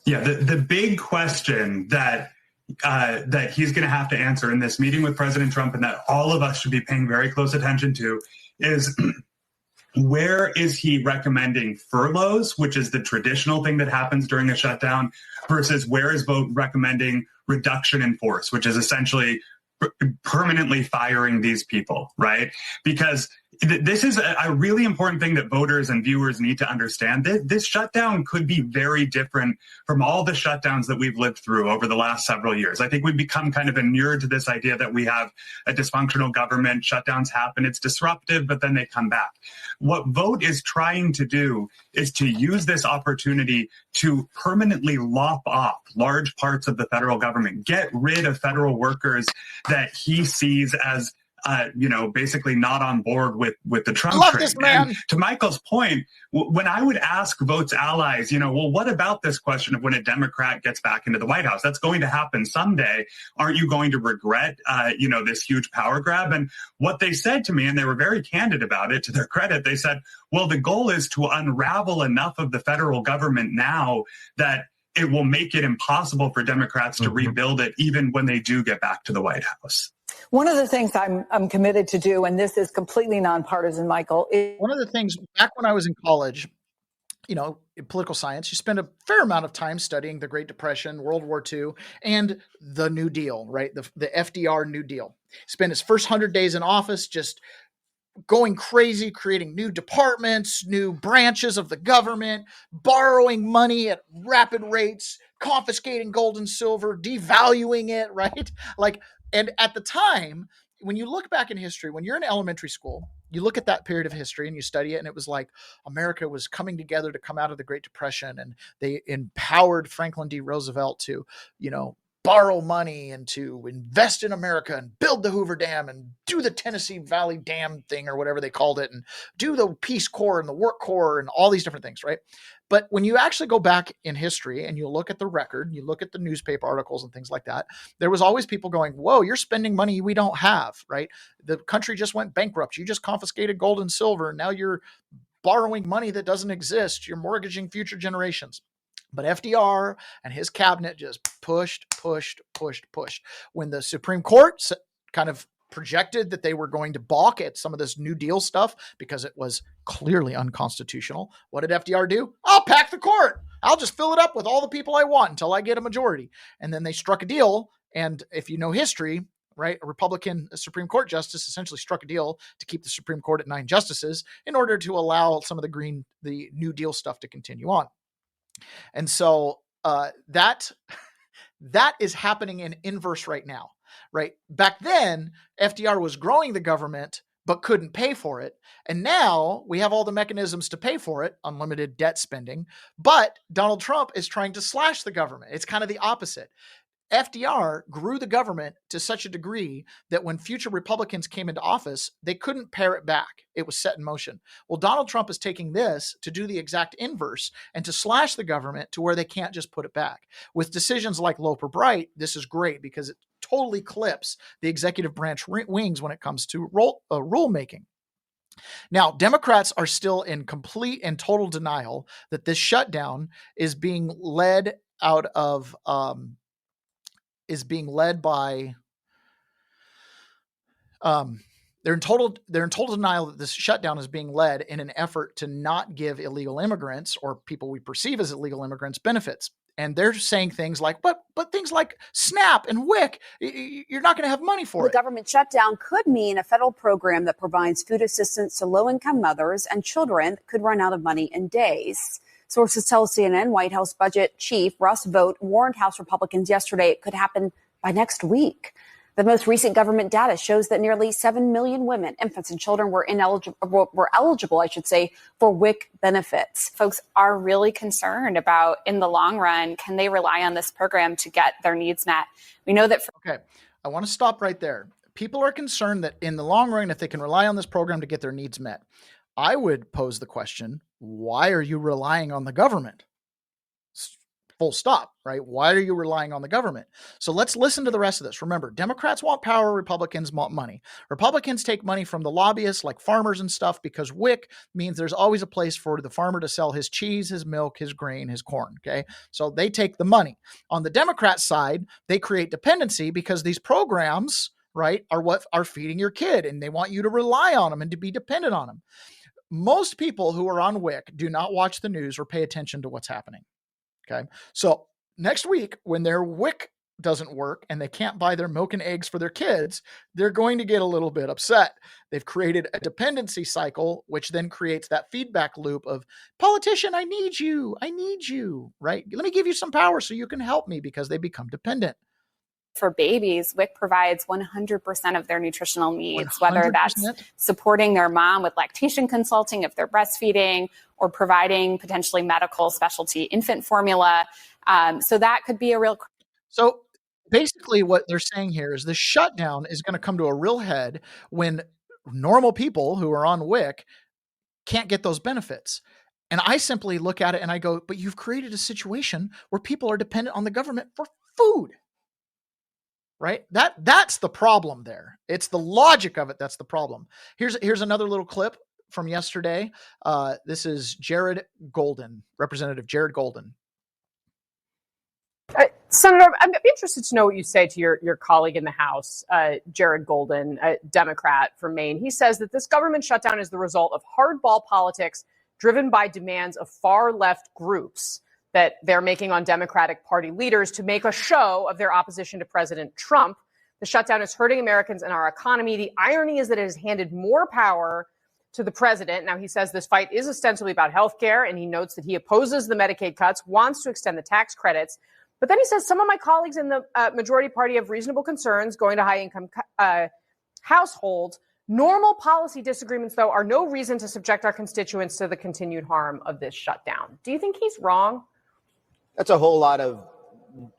Yeah, the big question that he's going to have to answer in this meeting with President Trump, and that all of us should be paying very close attention to, is where is he recommending furloughs, which is the traditional thing that happens during a shutdown, versus where is Vogt recommending reduction in force, which is essentially permanently firing these people, right? Because this is a really important thing that voters and viewers need to understand. This shutdown could be very different from all the shutdowns that we've lived through over the last several years. I think we've become kind of inured to this idea that we have a dysfunctional government, shutdowns happen, it's disruptive, but then they come back. What Vogt is trying to do is to use this opportunity to permanently lop off large parts of the federal government, get rid of federal workers that he sees as basically not on board with the Trump train. This man. And to Michael's point, when I would ask Vogt's allies, well, what about this question of when a Democrat gets back into the White House? That's going to happen someday. Aren't you going to regret, this huge power grab? And what they said to me, and they were very candid about it, to their credit, they said, well, the goal is to unravel enough of the federal government now that it will make it impossible for Democrats to rebuild it, even when they do get back to the White House. One of the things I'm committed to do, and this is completely nonpartisan, Michael, is one of the things back when I was in college, in political science, you spend a fair amount of time studying the Great Depression, World War II, and the New Deal, right? The FDR New Deal. Spent his first 100 days in office just going crazy, creating new departments, new branches of the government, borrowing money at rapid rates, confiscating gold and silver, devaluing it, right? And at the time, when you look back in history, when you're in elementary school, you look at that period of history and you study it, and it was like America was coming together to come out of the Great Depression, and they empowered Franklin D. Roosevelt to, borrow money and to invest in America and build the Hoover Dam and do the Tennessee Valley Dam thing or whatever they called it and do the Peace Corps and the Work Corps and all these different things, right? But when you actually go back in history and you look at the record, you look at the newspaper articles and things like that, there was always people going, whoa, you're spending money we don't have, right? The country just went bankrupt. You just confiscated gold and silver. And now you're borrowing money that doesn't exist. You're mortgaging future generations. But FDR and his cabinet just pushed. When the Supreme Court kind of projected that they were going to balk at some of this New Deal stuff because it was clearly unconstitutional, what did FDR do? I'll pack the court. I'll just fill it up with all the people I want until I get a majority. And then they struck a deal. And if you know history, right, a Republican Supreme Court justice essentially struck a deal to keep the Supreme Court at 9 justices in order to allow some of the New Deal stuff to continue on. And so that is happening in inverse right now, right? Back then, FDR was growing the government, but couldn't pay for it. And now we have all the mechanisms to pay for it, unlimited debt spending, but Donald Trump is trying to slash the government. It's kind of the opposite. FDR grew the government to such a degree that when future Republicans came into office, they couldn't pare it back. It was set in motion. Well, Donald Trump is taking this to do the exact inverse and to slash the government to where they can't just put it back. With decisions like Loper Bright, this is great because it totally clips the executive branch wings when it comes to rulemaking. Now, Democrats are still in complete and total denial that this shutdown is being led out of they're in total denial that this shutdown is being led in an effort to not give illegal immigrants or people we perceive as illegal immigrants benefits. And they're saying things like, but things like SNAP and WIC, you're not going to have money for it. The government shutdown could mean a federal program that provides food assistance to low-income mothers and children could run out of money in days. Sources tell CNN White House Budget Chief Russ Vogt warned House Republicans yesterday it could happen by next week. The most recent government data shows that nearly 7 million women, infants, and children were eligible, for WIC benefits. Folks are really concerned about, in the long run, can they rely on this program to get their needs met? We know that. Okay, I want to stop right there. People are concerned that in the long run, if they can rely on this program to get their needs met. I would pose the question, why are you relying on the government? Full stop, right? Why are you relying on the government? So let's listen to the rest of this. Remember, Democrats want power, Republicans want money. Republicans take money from the lobbyists like farmers and stuff because WIC means there's always a place for the farmer to sell his cheese, his milk, his grain, his corn, okay? So they take the money. On the Democrat side, they create dependency because these programs, right, are what are feeding your kid and they want you to rely on them and to be dependent on them. Most people who are on WIC do not watch the news or pay attention to what's happening. Okay. So next week, when their WIC doesn't work and they can't buy their milk and eggs for their kids, they're going to get a little bit upset. They've created a dependency cycle, which then creates that feedback loop of politician, I need you, right? Let me give you some power so you can help me, because they become dependent. For babies, WIC provides 100% of their nutritional needs, 100%? whether that's supporting their mom with lactation consulting if they're breastfeeding, or providing potentially medical specialty infant formula. So that could be a real. So basically what they're saying here is the shutdown is going to come to a real head when normal people who are on WIC can't get those benefits. And I simply look at it and I go, but you've created a situation where people are dependent on the government for food. Right? That's the problem there. It's the logic of it that's the problem. Here's another little clip from yesterday. This is Jared Golden, Representative Jared Golden. Senator, I'm interested to know what you say to your colleague in the House, Jared Golden, a Democrat from Maine. He says that this government shutdown is the result of hardball politics driven by demands of far left groups that they're making on Democratic Party leaders to make a show of their opposition to President Trump. The shutdown is hurting Americans and our economy. The irony is that it has handed more power to the president. Now, he says this fight is ostensibly about health care, and he notes that he opposes the Medicaid cuts, wants to extend the tax credits. But then he says some of my colleagues in the majority party have reasonable concerns going to high-income households. Normal policy disagreements, though, are no reason to subject our constituents to the continued harm of this shutdown. Do you think he's wrong? That's a whole lot of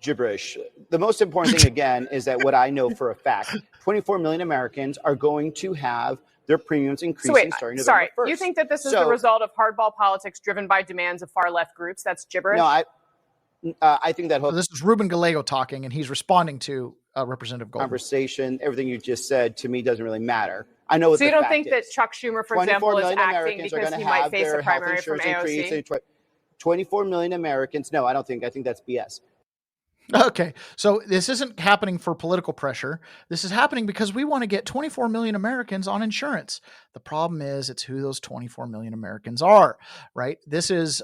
gibberish. The most important thing, again, is that what I know for a fact, 24 million Americans are going to have their premiums increasing starting November 1st. You think that this is the result of hardball politics driven by demands of far left groups? That's gibberish? No, I think that whole this is Ruben Gallego talking, and he's responding to Representative Golden. Conversation, everything you just said to me doesn't really matter. I know what so the you don't fact think is. that Chuck Schumer, for example, is acting because he might face a primary from AOC? 24 million Americans. No, I don't think. I think that's BS. Okay, so this isn't happening for political pressure. This is happening because we want to get 24 million Americans on insurance. The problem is it's who those 24 million Americans are, right? This is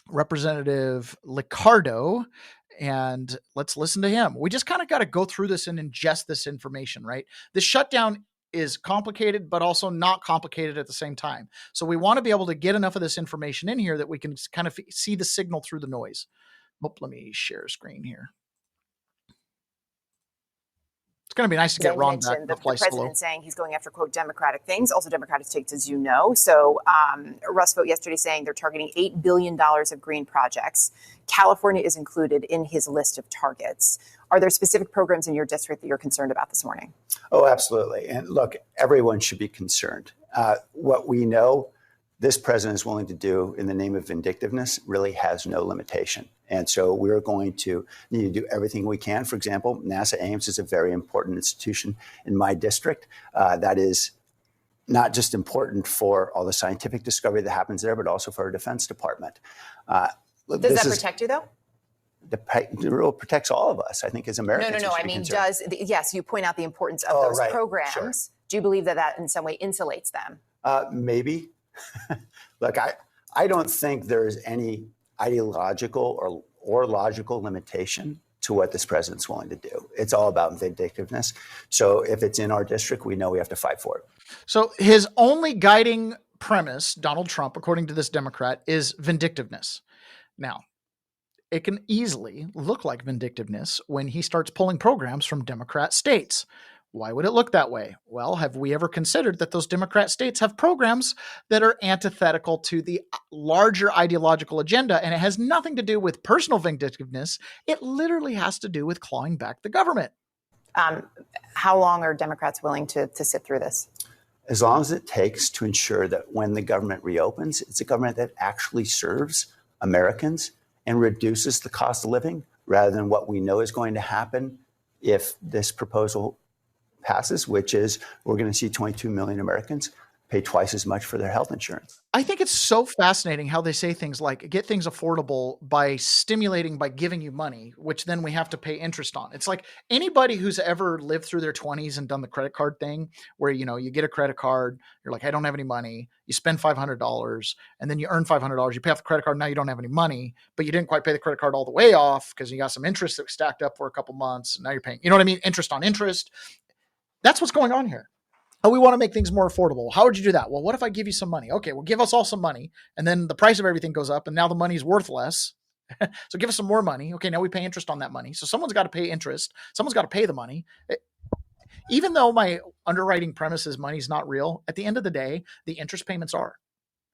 Representative Liccardo, and let's listen to him. We just kind of got to go through this and ingest this information, right? This shutdown is complicated, but also not complicated at the same time. So we want to be able to get enough of this information in here that we can kind of see the signal through the noise. Let me share screen here. It's going to be nice to get Ron back. The president saying he's going after, quote, Democratic things, also Democratic states, as you know. So Russ Vogt yesterday saying they're targeting $8 billion of green projects. California is included in his list of targets. Are there specific programs in your district that you're concerned about this morning? Oh, absolutely. And look, everyone should be concerned. What we know this president is willing to do in the name of vindictiveness really has no limitation. And so we're going to need to do everything we can. For example, NASA Ames is a very important institution in my district. That is not just important for all the scientific discovery that happens there, but also for our Defense Department. Does that protect you, though? The rule protects all of us, I think, as Americans. No. I mean, yes, you point out the importance of those programs. Sure. Do you believe that in some way insulates them? Maybe. Look, I don't think there's any ideological or logical limitation to what this president's willing to do. It's all about vindictiveness. So if it's in our district, we know we have to fight for it. So his only guiding premise, Donald Trump, according to this Democrat, is vindictiveness. Now, it can easily look like vindictiveness when he starts pulling programs from Democrat states. Why would it look that way? Well, have we ever considered that those Democrat states have programs that are antithetical to the larger ideological agenda? And it has nothing to do with personal vindictiveness. It literally has to do with clawing back the government. How long are Democrats willing to sit through this? As long as it takes to ensure that when the government reopens, it's a government that actually serves Americans and reduces the cost of living rather than what we know is going to happen if this proposal passes, which is we're going to see 22 million Americans pay twice as much for their health insurance. I think it's so fascinating how they say things like get things affordable by stimulating, by giving you money, which then we have to pay interest on. It's like anybody who's ever lived through their 20s and done the credit card thing where, you know, you get a credit card, you're like, I don't have any money. You spend $500 and then you earn $500. You pay off the credit card. Now you don't have any money, but you didn't quite pay the credit card all the way off because you got some interest that was stacked up for a couple months. And now you're paying, you know what I mean? Interest on interest. That's what's going on here. Oh, we want to make things more affordable. How would you do that? Well, what if I give you some money? Okay, well, give us all some money. And then the price of everything goes up and now the money's worth less. So give us some more money. Okay, now we pay interest on that money. So someone's got to pay interest. Someone's got to pay the money. Even though my underwriting premise is money's not real, at the end of the day, the interest payments are,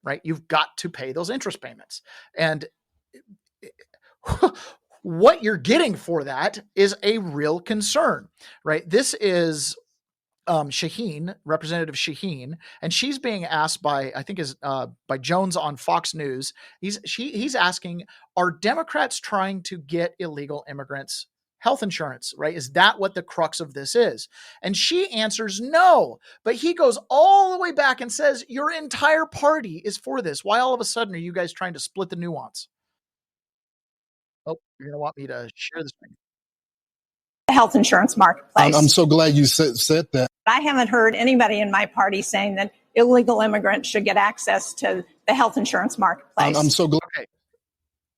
right? You've got to pay those interest payments. And what you're getting for that is a real concern, right? This is Shaheen, Representative Shaheen, and she's being asked by, I think is by Jones on Fox News. He's asking, are Democrats trying to get illegal immigrants health insurance, right? Is that what the crux of this is? And she answers no, but he goes all the way back and says, your entire party is for this. Why all of a sudden are you guys trying to split the nuance? Oh, you're going to want me to share this thing. The health insurance marketplace. I'm so glad you said that. I haven't heard anybody in my party saying that illegal immigrants should get access to the health insurance marketplace. I'm so glad. Okay.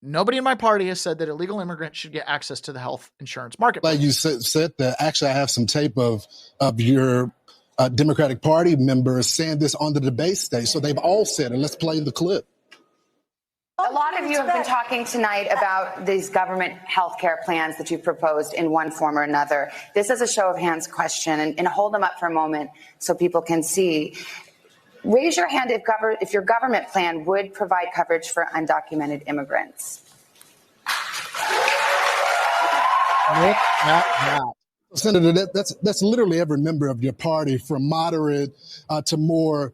Nobody in my party has said that illegal immigrants should get access to the health insurance marketplace. Glad you said that. Actually, I have some tape of your Democratic Party members saying this on the debate stage. So they've all said it. Let's play the clip. A lot of you have been talking tonight about these government health care plans that you've proposed in one form or another. This is a show of hands question, and hold them up for a moment so people can see. Raise your hand if your government plan would provide coverage for undocumented immigrants. Look at that. Senator, that's literally every member of your party, from moderate to more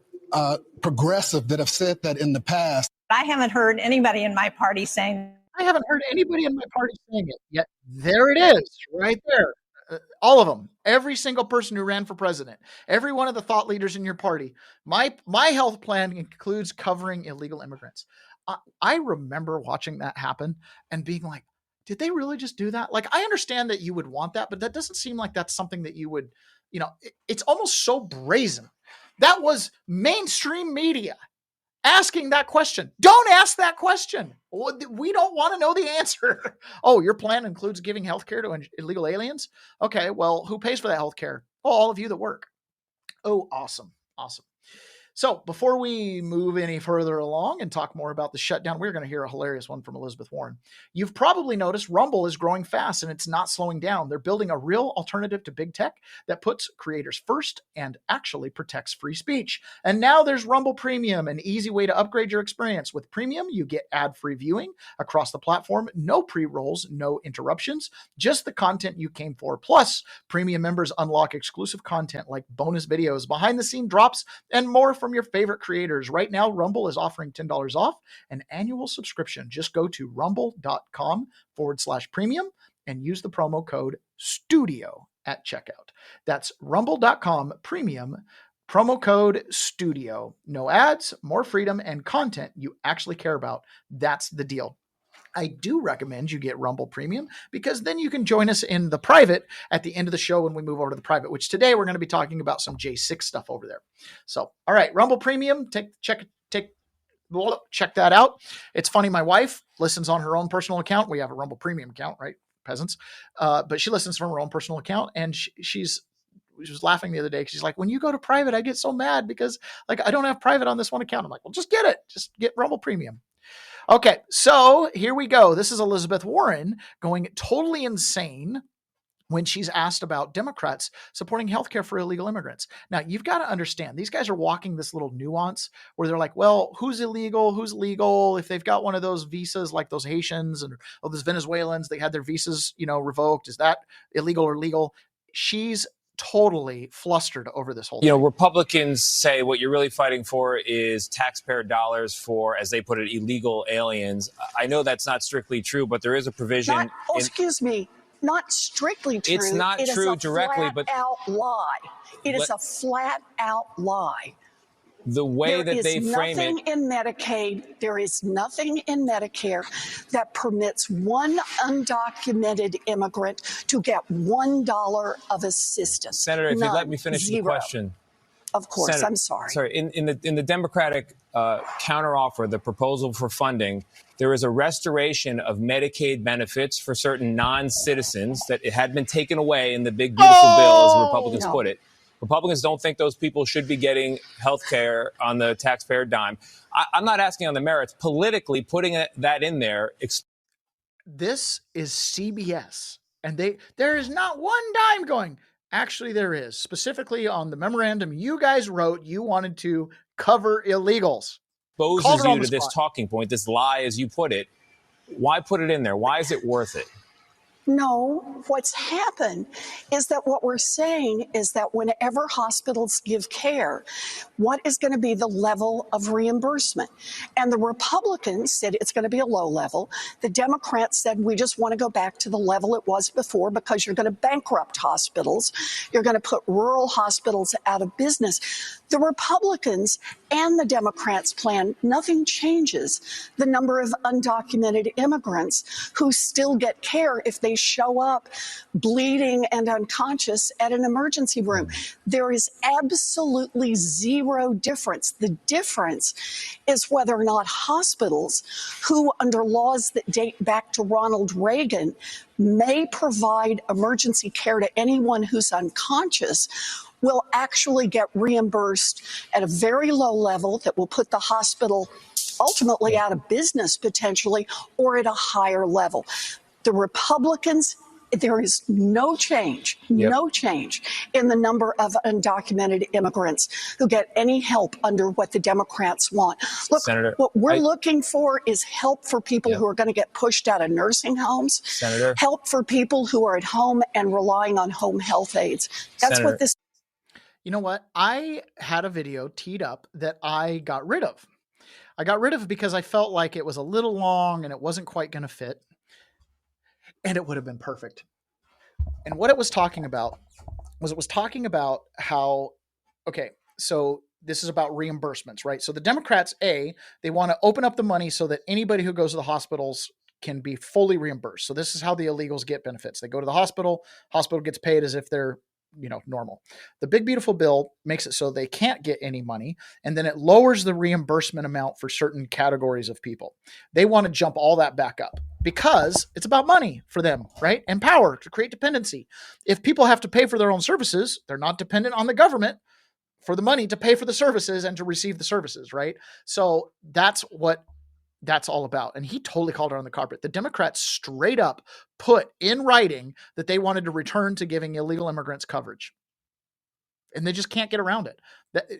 progressive, that have said that in the past. I haven't heard anybody in my party saying. I haven't heard anybody in my party saying it yet. There it is, right there. All of them, every single person who ran for president, every one of the thought leaders in your party. My health plan includes covering illegal immigrants. I remember watching that happen and being like, did they really just do that? Like, I understand that you would want that, but that doesn't seem like that's something that you would, it's almost so brazen. That was mainstream media asking that question. Don't ask that question. We don't want to know the answer. Oh, your plan includes giving health care to illegal aliens? Okay, well, who pays for that health care? Oh, all of you that work. Oh, awesome. Awesome. So before we move any further along and talk more about the shutdown, we're going to hear a hilarious one from Elizabeth Warren. You've probably noticed Rumble is growing fast and it's not slowing down. They're building a real alternative to big tech that puts creators first and actually protects free speech. And now there's Rumble Premium, an easy way to upgrade your experience. With Premium, you get ad-free viewing across the platform, no pre-rolls, no interruptions, just the content you came for. Plus, Premium members unlock exclusive content like bonus videos, behind-the-scene drops, and more from your favorite creators. Right now, Rumble is offering $10 off an annual subscription. Just go to rumble.com/premium and use the promo code STUDIO at checkout. That's rumble.com premium, promo code STUDIO. No ads, more freedom, and content you actually care about. That's the deal. I do recommend you get Rumble Premium because then you can join us in the private at the end of the show when we move over to the private, which today we're going to be talking about some J6 stuff over there. So, all right, Rumble Premium, check that out. It's funny. My wife listens on her own personal account. We have a Rumble Premium account, right? Peasants. But she listens from her own personal account, and she was laughing the other day because she's like, when you go to private, I get so mad because like I don't have private on this one account. I'm like, well, just get it. Just get Rumble Premium. Okay, so here we go. This is Elizabeth Warren going totally insane when she's asked about Democrats supporting healthcare for illegal immigrants. Now, you've got to understand, these guys are walking this little nuance where they're like, well, who's illegal, who's legal? If they've got one of those visas like those Haitians and those Venezuelans, they had their visas, revoked. Is that illegal or legal? She's totally flustered over this whole thing. Republicans say what you're really fighting for is taxpayer dollars for, as they put it, illegal aliens. I know that's not strictly true, but there is a provision. Excuse me, not strictly true. It's not true directly, but out lie. It is a flat out lie. The way that they frame it. There is nothing in Medicaid, there is nothing in Medicare that permits one undocumented immigrant to get $1 of assistance. Senator, if you let me finish the question. Of course, Senator, I'm sorry. Sorry, in the Democratic counteroffer, the proposal for funding, there is a restoration of Medicaid benefits for certain non-citizens that it had been taken away in the big, beautiful bill, as Republicans put it. Republicans don't think those people should be getting health care on the taxpayer dime. I'm not asking on the merits. Politically, putting that in there. This is CBS, and there is not one dime going. Actually, there is. Specifically on the memorandum you guys wrote, you wanted to cover illegals. Exposes you to this talking point, this lie, as you put it. Why put it in there? Why is it worth it? No, what's happened is that what we're saying is that whenever hospitals give care, what is going to be the level of reimbursement? And the Republicans said it's going to be a low level. The Democrats said we just want to go back to the level it was before because you're going to bankrupt hospitals. You're going to put rural hospitals out of business. The Republicans and the Democrats plan, nothing changes the number of undocumented immigrants who still get care if they show up bleeding and unconscious at an emergency room. There is absolutely zero difference. The difference is whether or not hospitals, who under laws that date back to Ronald Reagan, may provide emergency care to anyone who's unconscious, will actually get reimbursed at a very low level that will put the hospital ultimately out of business potentially, or at a higher level. The Republicans there is no change in the number of undocumented immigrants who get any help under what the Democrats want. Look, Senator, what we're looking for is help for people who are going to get pushed out of nursing homes, Senator, help for people who are at home and relying on home health aids. That's Senator, what this. You know what? I had a video teed up that I got rid of. I got rid of it because I felt like it was a little long and it wasn't quite going to fit. And it would have been perfect. And what it was talking about was how, okay, so this is about reimbursements, right? So the Democrats, they want to open up the money so that anybody who goes to the hospitals can be fully reimbursed. So this is how the illegals get benefits. They go to the hospital gets paid as if they're, normal. The big beautiful bill makes it so they can't get any money, and then it lowers the reimbursement amount for certain categories of people. They want to jump all that back up because it's about money for them, right? And power to create dependency. If people have to pay for their own services, they're not dependent on the government for the money to pay for the services and to receive the services, right? So that's what that's all about. And he totally called it on the carpet. The Democrats straight up put in writing that they wanted to return to giving illegal immigrants coverage. And they just can't get around it.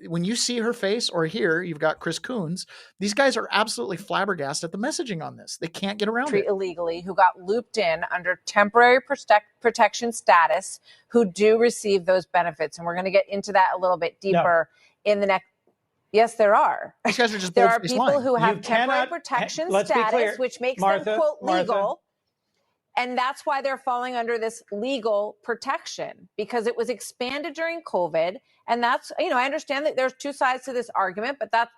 When you see her face, or here you've got Chris Coons, these guys are absolutely flabbergasted at the messaging on this. They can't get around it. Illegally, who got looped in under temporary protection status, who do receive those benefits. And we're going to get into that a little bit deeper in the next. Yes, there are. These guys are just there are people who have temporary protection status, which makes them, quote, legal. And that's why they're falling under this legal protection, because it was expanded during COVID. And that's, I understand that there's two sides to this argument, but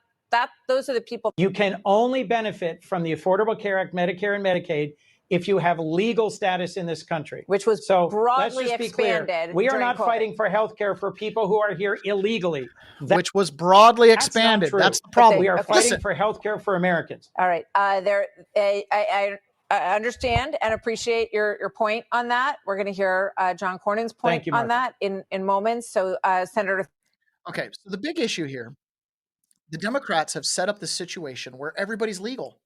those are the people. You can only benefit from the Affordable Care Act, Medicare and Medicaid if you have legal status in this country. Which was broadly expanded. We are not fighting for health care for people who are here illegally. Which was broadly expanded. That's the problem. We are fighting for health care for Americans. All right. I understand and appreciate your point on that. We're going to hear John Cornyn's point on that in moments. So, Senator. Okay. So the big issue here, the Democrats have set up the situation where everybody's legal.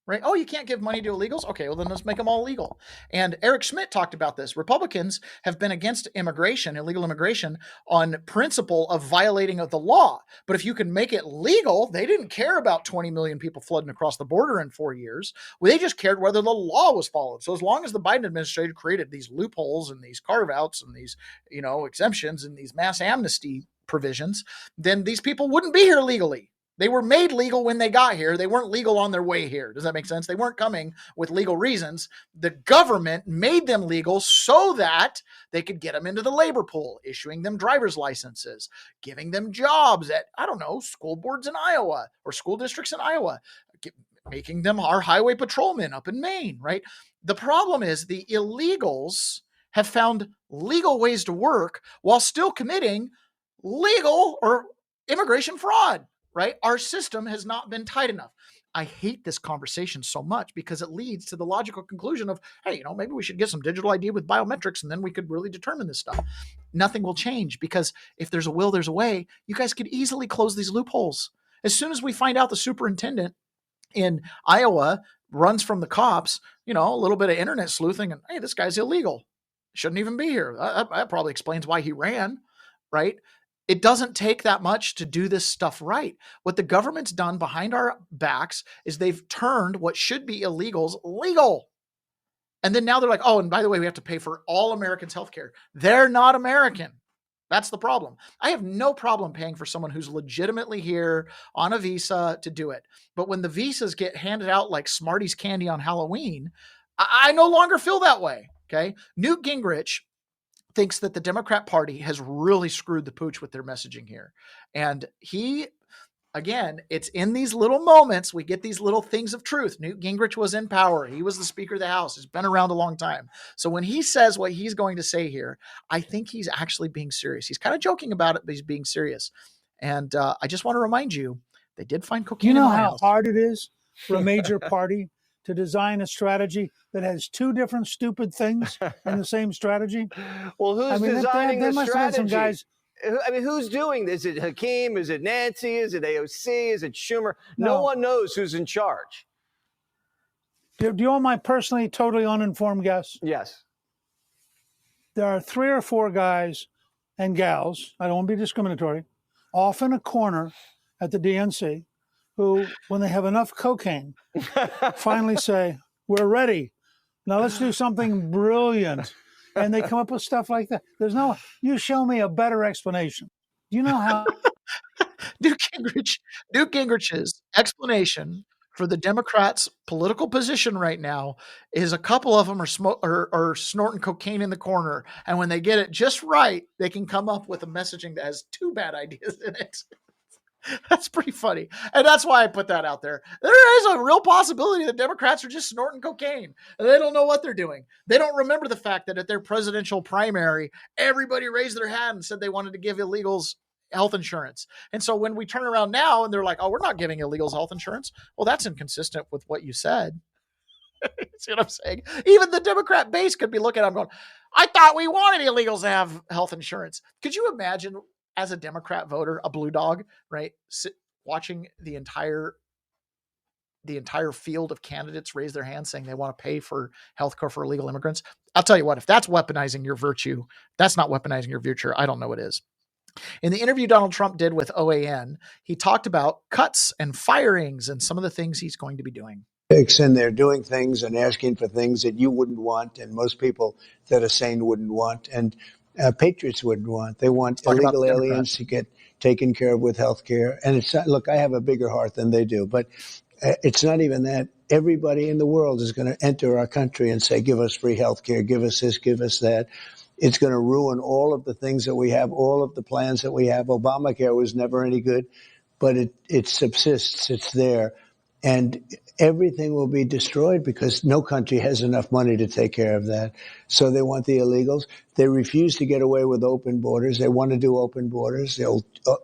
Right? Oh, you can't give money to illegals? Okay, well, then let's make them all legal. And Eric Schmidt talked about this. Republicans have been against immigration, illegal immigration, on principle of violating of the law. But if you can make it legal, they didn't care about 20 million people flooding across the border in 4 years. Well, they just cared whether the law was followed. So as long as the Biden administration created these loopholes and these carve-outs and these, exemptions and these mass amnesty provisions, then these people wouldn't be here legally. They were made legal when they got here. They weren't legal on their way here. Does that make sense? They weren't coming with legal reasons. The government made them legal so that they could get them into the labor pool, issuing them driver's licenses, giving them jobs at, school boards in Iowa or school districts in Iowa, making them our highway patrolmen up in Maine, right? The problem is the illegals have found legal ways to work while still committing legal or immigration fraud. Right? Our system has not been tight enough. I hate this conversation so much because it leads to the logical conclusion of, hey, maybe we should get some digital ID with biometrics and then we could really determine this stuff. Nothing will change because if there's a will, there's a way. You guys could easily close these loopholes. As soon as we find out the superintendent in Iowa runs from the cops, a little bit of internet sleuthing and, hey, this guy's illegal. Shouldn't even be here. That probably explains why he ran, right? It doesn't take that much to do this stuff right. What the government's done behind our backs is they've turned what should be illegals legal. And then now they're like, oh, and by the way, we have to pay for all Americans' healthcare. They're not American. That's the problem. I have no problem paying for someone who's legitimately here on a visa to do it. But when the visas get handed out like Smarties candy on Halloween, I no longer feel that way. Okay. Newt Gingrich thinks that the Democrat Party has really screwed the pooch with their messaging here. And again, it's in these little moments, we get these little things of truth. Newt Gingrich was in power. He was the Speaker of the House. He's been around a long time. So when he says what he's going to say here, I think he's actually being serious. He's kind of joking about it, but he's being serious. And I just want to remind you, they did find cocaine in my house. How hard it is for a major party to design a strategy that has two different stupid things in the same strategy? Well, who's designing the strategy? Some guys. Who's doing this? Is it Hakeem? Is it Nancy? Is it AOC? Is it Schumer? No one knows who's in charge. Do you want my personally totally uninformed guess? Yes. there are 3 or 4 guys and gals, I don't want to be discriminatory, off in a corner at the DNC who, when they have enough cocaine, finally say, we're ready. Now let's do something brilliant. And they come up with stuff like that. You show me a better explanation. Do you know how? Newt Gingrich's explanation for the Democrats' political position right now is a couple of them are snorting cocaine in the corner. And when they get it just right, they can come up with a messaging that has 2 bad ideas in it. That's pretty funny. And that's why I put that out there. There is a real possibility that Democrats are just snorting cocaine. And they don't know what they're doing. They don't remember the fact that at their presidential primary, everybody raised their hand and said they wanted to give illegals health insurance. And so when we turn around now and they're like, oh, we're not giving illegals health insurance. Well, that's inconsistent with what you said. See what I'm saying? Even the Democrat base could be looking at them going, I thought we wanted illegals to have health insurance. Could you imagine as a Democrat voter, a blue dog, right? Watching the entire field of candidates raise their hands saying they want to pay for healthcare for illegal immigrants. I'll tell you what, if that's weaponizing your virtue, that's not weaponizing your virtue. I don't know what is. In the interview Donald Trump did with OAN, he talked about cuts and firings and some of the things he's going to be doing. And they're doing things and asking for things that you wouldn't want, and most people that are sane wouldn't want, and patriots wouldn't want. They want illegal aliens to get taken care of with health care. And it's not, look, I have a bigger heart than they do, but it's not even that. Everybody in the world is going to enter our country and say, give us free health care, give us this, give us that. It's going to ruin all of the things that we have, all of the plans that we have. Obamacare was never any good, but it subsists. It's there. And everything will be destroyed because no country has enough money to take care of that. So they want the illegals. They refuse to get away with open borders. They want to do open borders.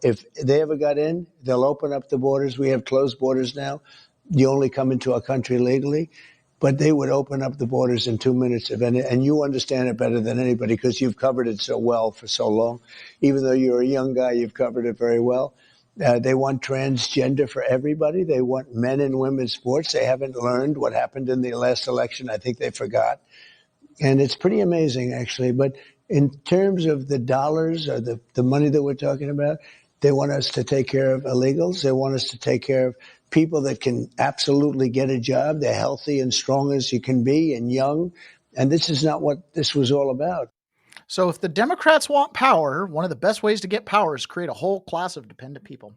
If they ever got in, they'll open up the borders. We have closed borders now. You only come into our country legally. But they would open up the borders in 2 minutes. And you understand it better than anybody because you've covered it so well for so long. Even though you're a young guy, you've covered it very well. They want transgender for everybody. They want men and women sports. They haven't learned what happened in the last election. I think they forgot. And it's pretty amazing, actually. But in terms of the dollars or the money that we're talking about, they want us to take care of illegals. They want us to take care of people that can absolutely get a job. They're healthy and strong as you can be and young. And this is not what this was all about. So if the Democrats want power, one of the best ways to get power is create a whole class of dependent people,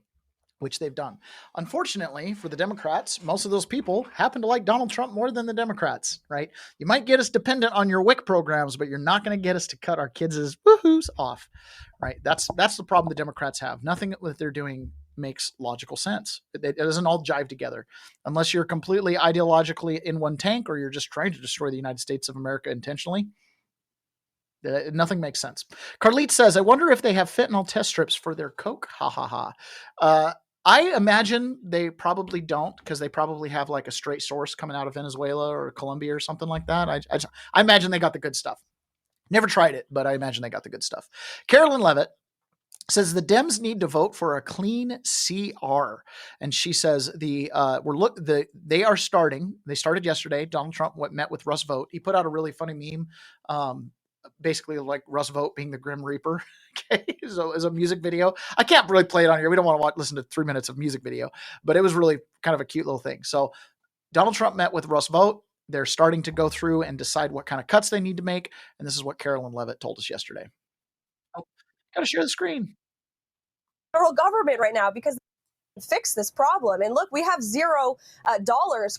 which they've done. Unfortunately for the Democrats, most of those people happen to like Donald Trump more than the Democrats, right? You might get us dependent on your WIC programs, but you're not going to get us to cut our kids' woohoos off, right? That's the problem the Democrats have. Nothing that they're doing makes logical sense. It doesn't all jive together unless you're completely ideologically in one tank or you're just trying to destroy the United States of America intentionally. Nothing makes sense. Carlite says, I wonder if they have fentanyl test strips for their Coke. Ha ha ha. I imagine they probably don't because they probably have like a straight source coming out of Venezuela or Colombia or something like that. I imagine they got the good stuff. Never tried it, but I imagine they got the good stuff. Carolyn Levitt says the Dems need to vote for a clean CR. And she says they are starting. They started yesterday. Donald Trump met with Russ Vogt. He put out a really funny meme, basically like Russ Vogt being the Grim Reaper. Okay, so as a music video. I can't really play it on here. We don't want to listen to 3 minutes of music video, but it was really kind of a cute little thing. So Donald Trump met with Russ Vogt. They're starting to go through and decide what kind of cuts they need to make. And this is what Carolyn Levitt told us yesterday. Got to share the screen. Federal government right now because fix this problem. And look, we have $0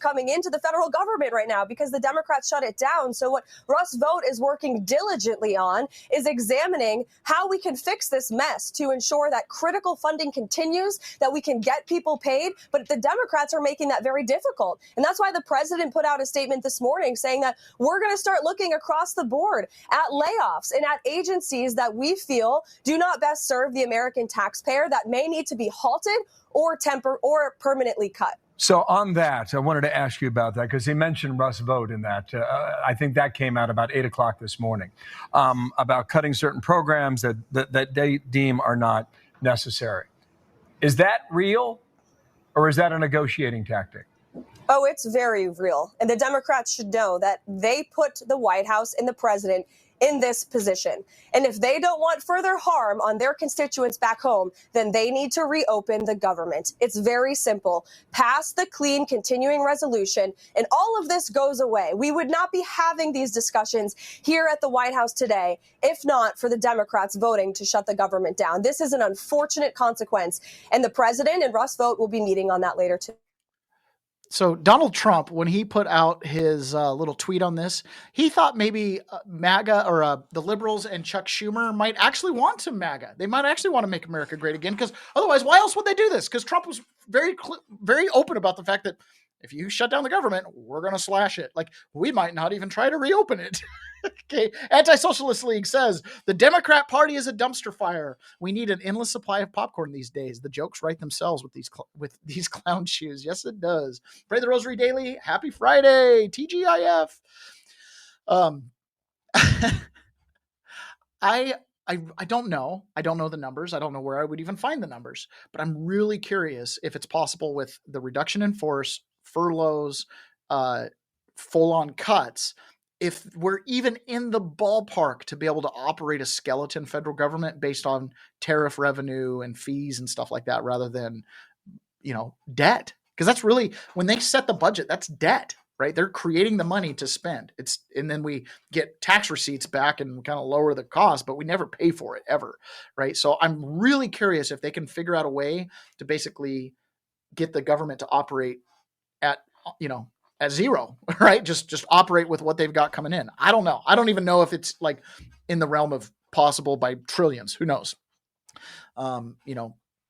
coming into the federal government right now because the Democrats shut it down. So what Russ Vogt is working diligently on is examining how we can fix this mess to ensure that critical funding continues, that we can get people paid. But the Democrats are making that very difficult. And that's why the president put out a statement this morning saying that we're going to start looking across the board at layoffs and at agencies that we feel do not best serve the American taxpayer that may need to be halted or permanently cut. So on that, I wanted to ask you about that because he mentioned Russ Vogt in that. I think that came out about 8 o'clock this morning about cutting certain programs that they deem are not necessary. Is that real or is that a negotiating tactic? Oh, it's very real. And the Democrats should know that they put the White House and the president in this position. And if they don't want further harm on their constituents back home, then they need to reopen the government. It's very simple. Pass the clean continuing resolution, and all of this goes away. We would not be having these discussions here at the White House today if not for the Democrats voting to shut the government down. This is an unfortunate consequence, and the president and Russ Vogt will be meeting on that later too. So Donald Trump, when he put out his little tweet on this, he thought maybe MAGA or the liberals and Chuck Schumer might actually want some MAGA. They might actually want to make America great again, because otherwise, why else would they do this? Because Trump was very open about the fact that if you shut down the government, we're going to slash it. Like, we might not even try to reopen it. Okay. Anti-Socialist League says the Democrat Party is a dumpster fire. We need an endless supply of popcorn these days. The jokes write themselves with these clown shoes. Yes, it does. Pray the Rosary Daily. Happy Friday. TGIF. I don't know. I don't know the numbers. I don't know where I would even find the numbers, but I'm really curious if it's possible with the reduction in force, furloughs, full-on cuts, if we're even in the ballpark to be able to operate a skeleton federal government based on tariff revenue and fees and stuff like that, rather than, debt. Because that's really, when they set the budget, that's debt, right? They're creating the money to spend. And then we get tax receipts back and kind of lower the cost, but we never pay for it ever, right? So I'm really curious if they can figure out a way to basically get the government to operate at zero, right? Just operate with what they've got coming in. I don't know. I don't even know if it's like in the realm of possible by trillions. Who knows? Elon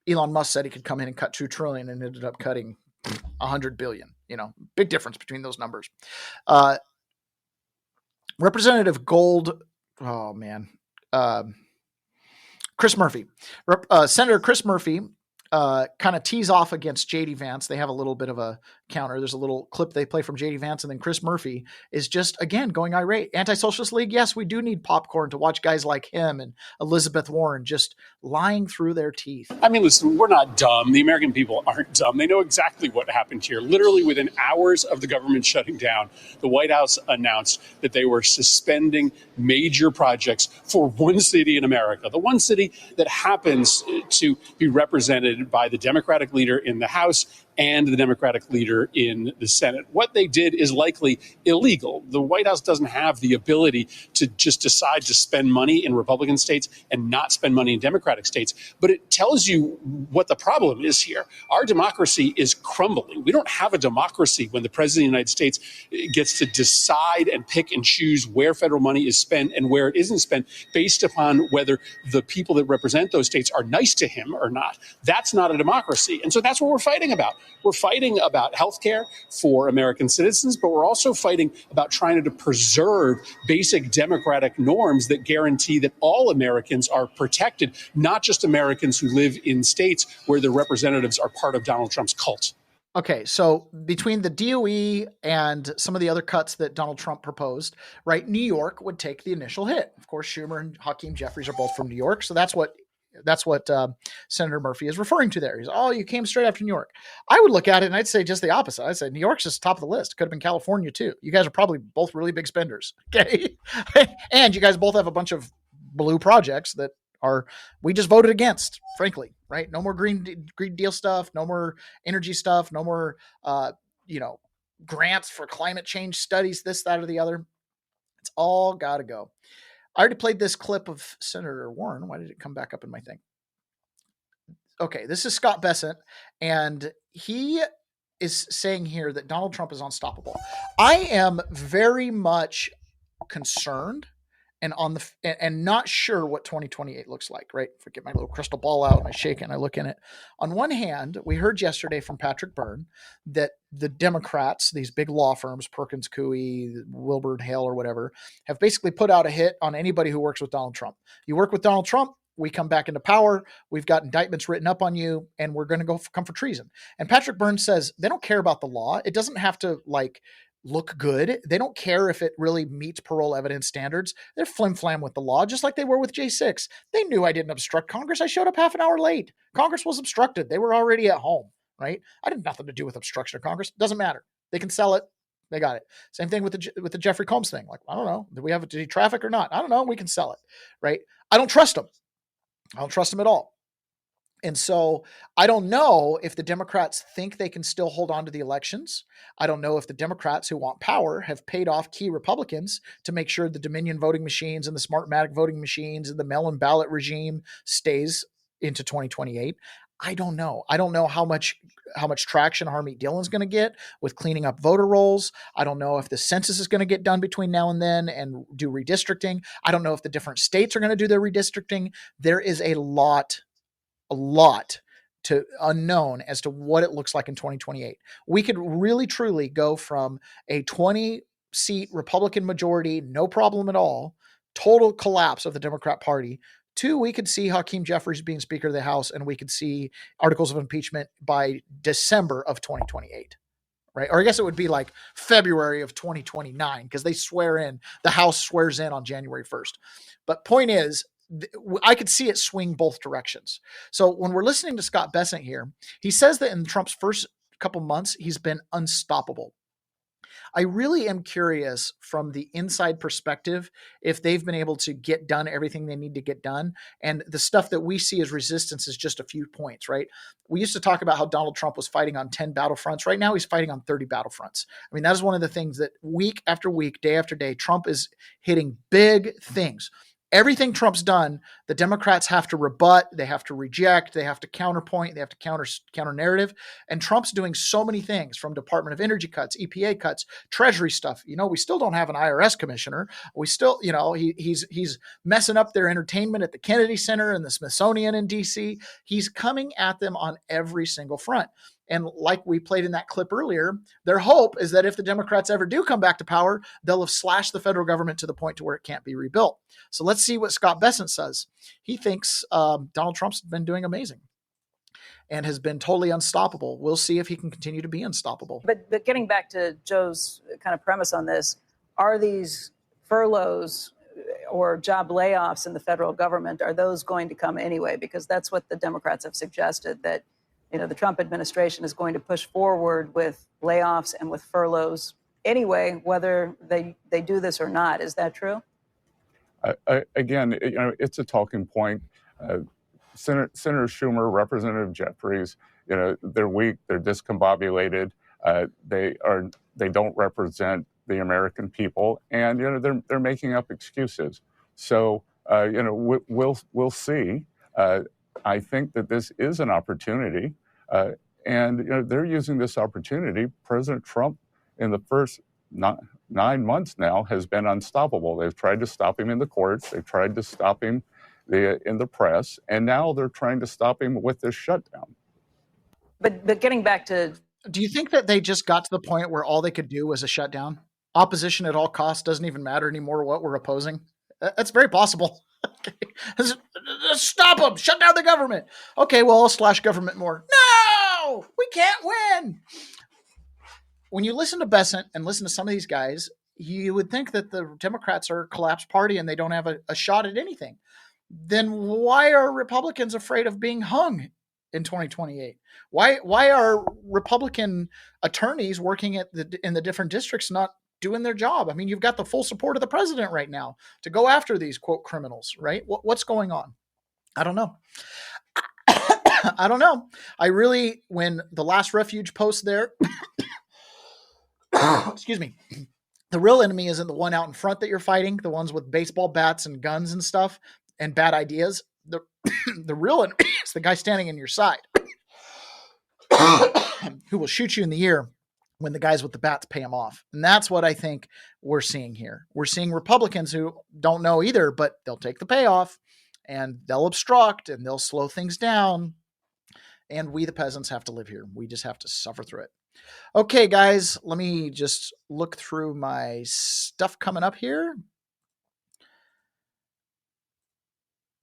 Musk said he could come in and cut 2 trillion and ended up cutting 100 billion. Big difference between those numbers. Representative Gold. Oh man. Chris Murphy, Senator Chris Murphy, kind of tease off against JD Vance. They have a little bit of a counter. There's a little clip they play from JD Vance, and then Chris Murphy is just, again, going irate. Anti-Socialist League, yes, we do need popcorn to watch guys like him and Elizabeth Warren just lying through their teeth. I mean, listen, we're not dumb. The American people aren't dumb. They know exactly what happened here. Literally within hours of the government shutting down, the White House announced that they were suspending major projects for one city in America, the one city that happens to be represented by the Democratic leader in the House and the Democratic leader in the Senate. What they did is likely illegal. The White House doesn't have the ability to just decide to spend money in Republican states and not spend money in Democratic states. But it tells you what the problem is here. Our democracy is crumbling. We don't have a democracy when the president of the United States gets to decide and pick and choose where federal money is spent and where it isn't spent based upon whether the people that represent those states are nice to him or not. That's not a democracy. And so that's what we're fighting about. We're fighting about health care for American citizens, but we're also fighting about trying to preserve basic democratic norms that guarantee that all Americans are protected, not just Americans who live in states where their representatives are part of Donald Trump's cult. Okay, so between the DOE and some of the other cuts that Donald Trump proposed, right, New York would take the initial hit. Of course, Schumer and Hakeem Jeffries are both from New York, so that's what Senator Murphy is referring to there. He's, you came straight after New York. I would look at it and I'd say just the opposite. I'd say New York's just top of the list. Could have been California too. You guys are probably both really big spenders. Okay. And you guys both have a bunch of blue projects that we just voted against, frankly, right? No more Green Deal stuff, no more energy stuff, no more, grants for climate change studies, this, that, or the other. It's all got to go. I already played this clip of Senator Warren. Why did it come back up in my thing? Okay, this is Scott Bessent, and he is saying here that Donald Trump is unstoppable. I am very much concerned and not sure what 2028 looks like, right? If I get my little crystal ball out and I shake it and I look in it. On one hand, we heard yesterday from Patrick Byrne that the Democrats, these big law firms, Perkins Coie, Wilbur Hale or whatever, have basically put out a hit on anybody who works with Donald Trump. You work with Donald Trump, we come back into power, we've got indictments written up on you, and we're going to come for treason. And Patrick Byrne says they don't care about the law. It doesn't have to look good. They don't care if it really meets parole evidence standards. They're flim-flam with the law, just like they were with J6. They knew I didn't obstruct Congress. I showed up half an hour late. Congress was obstructed. They were already at home, right? I had nothing to do with obstruction of Congress. Doesn't matter. They can sell it. They got it. Same thing with the Jeffrey Combs thing. Like, I don't know. Did he traffic or not? I don't know. We can sell it, right? I don't trust him. I don't trust him at all. And so I don't know if the Democrats think they can still hold on to the elections. I don't know if the Democrats who want power have paid off key Republicans to make sure the Dominion voting machines and the Smartmatic voting machines and the mail-in ballot regime stays into 2028. I don't know. I don't know how much traction Harmeet Dillon's going to get with cleaning up voter rolls. I don't know if the census is going to get done between now and then and do redistricting. I don't know if the different states are going to do their redistricting. There is a lot to unknown as to what it looks like in 2028. We could really truly go from a 20-seat Republican majority, no problem at all, total collapse of the Democrat Party, to we could see Hakeem Jeffries being Speaker of the House, and we could see articles of impeachment by December of 2028. Right? Or I guess it would be like February of 2029, because the House swears in on January 1st. But point is, I could see it swing both directions. So when we're listening to Scott Bessent here, he says that in Trump's first couple months, he's been unstoppable. I really am curious from the inside perspective if they've been able to get done everything they need to get done. And the stuff that we see as resistance is just a few points, right? We used to talk about how Donald Trump was fighting on 10 battlefronts. Right now, he's fighting on 30 battlefronts. I mean, that is one of the things that week after week, day after day, Trump is hitting big things. Everything Trump's done, the Democrats have to rebut, they have to reject, they have to counterpoint, they have to counter narrative. And Trump's doing so many things, from Department of Energy cuts, EPA cuts, Treasury stuff. We still don't have an IRS commissioner. We still, he's messing up their entertainment at the Kennedy Center and the Smithsonian in DC. He's coming at them on every single front. And like we played in that clip earlier, their hope is that if the Democrats ever do come back to power, they'll have slashed the federal government to the point to where it can't be rebuilt. So let's see what Scott Bessent says. He thinks Donald Trump's been doing amazing and has been totally unstoppable. We'll see if he can continue to be unstoppable. But getting back to Joe's kind of premise on this, are these furloughs or job layoffs in the federal government, are those going to come anyway? Because that's what the Democrats have suggested, that the Trump administration is going to push forward with layoffs and with furloughs anyway, whether they do this or not. Is that true? Again, it's a talking point. Senator Schumer, Representative Jeffries, they're weak, they're discombobulated, they don't represent the American people, and they're making up excuses. So we'll see. I think that this is an opportunity. And they're using this opportunity. President Trump, in the first 9 months now, has been unstoppable. They've tried to stop him in the courts. They've tried to stop him in the press. And now they're trying to stop him with this shutdown. But getting back to... Do you think that they just got to the point where all they could do was a shutdown? Opposition at all costs doesn't even matter anymore what we're opposing? That's very possible. Stop them. Shut down the government. Okay, well, I'll slash government more. No, we can't win. When you listen to Bessent and listen to some of these guys, you would think that the Democrats are a collapsed party and they don't have a shot at anything. Then why are Republicans afraid of being hung in 2028? Why are Republican attorneys working in the different districts not doing their job? I mean, you've got the full support of the president right now to go after these, quote, criminals, right? What's going on? I don't know. I don't know. When the last refuge post there, excuse me, the real enemy isn't the one out in front that you're fighting, the ones with baseball bats and guns and stuff and bad ideas. The real enemy is the guy standing in your side who will shoot you in the ear when the guys with the bats pay him off. And that's what I think we're seeing here. We're seeing Republicans who don't know either, but they'll take the payoff and they'll obstruct and they'll slow things down. And we, the peasants, have to live here. We just have to suffer through it. Okay, guys, let me just look through my stuff coming up here.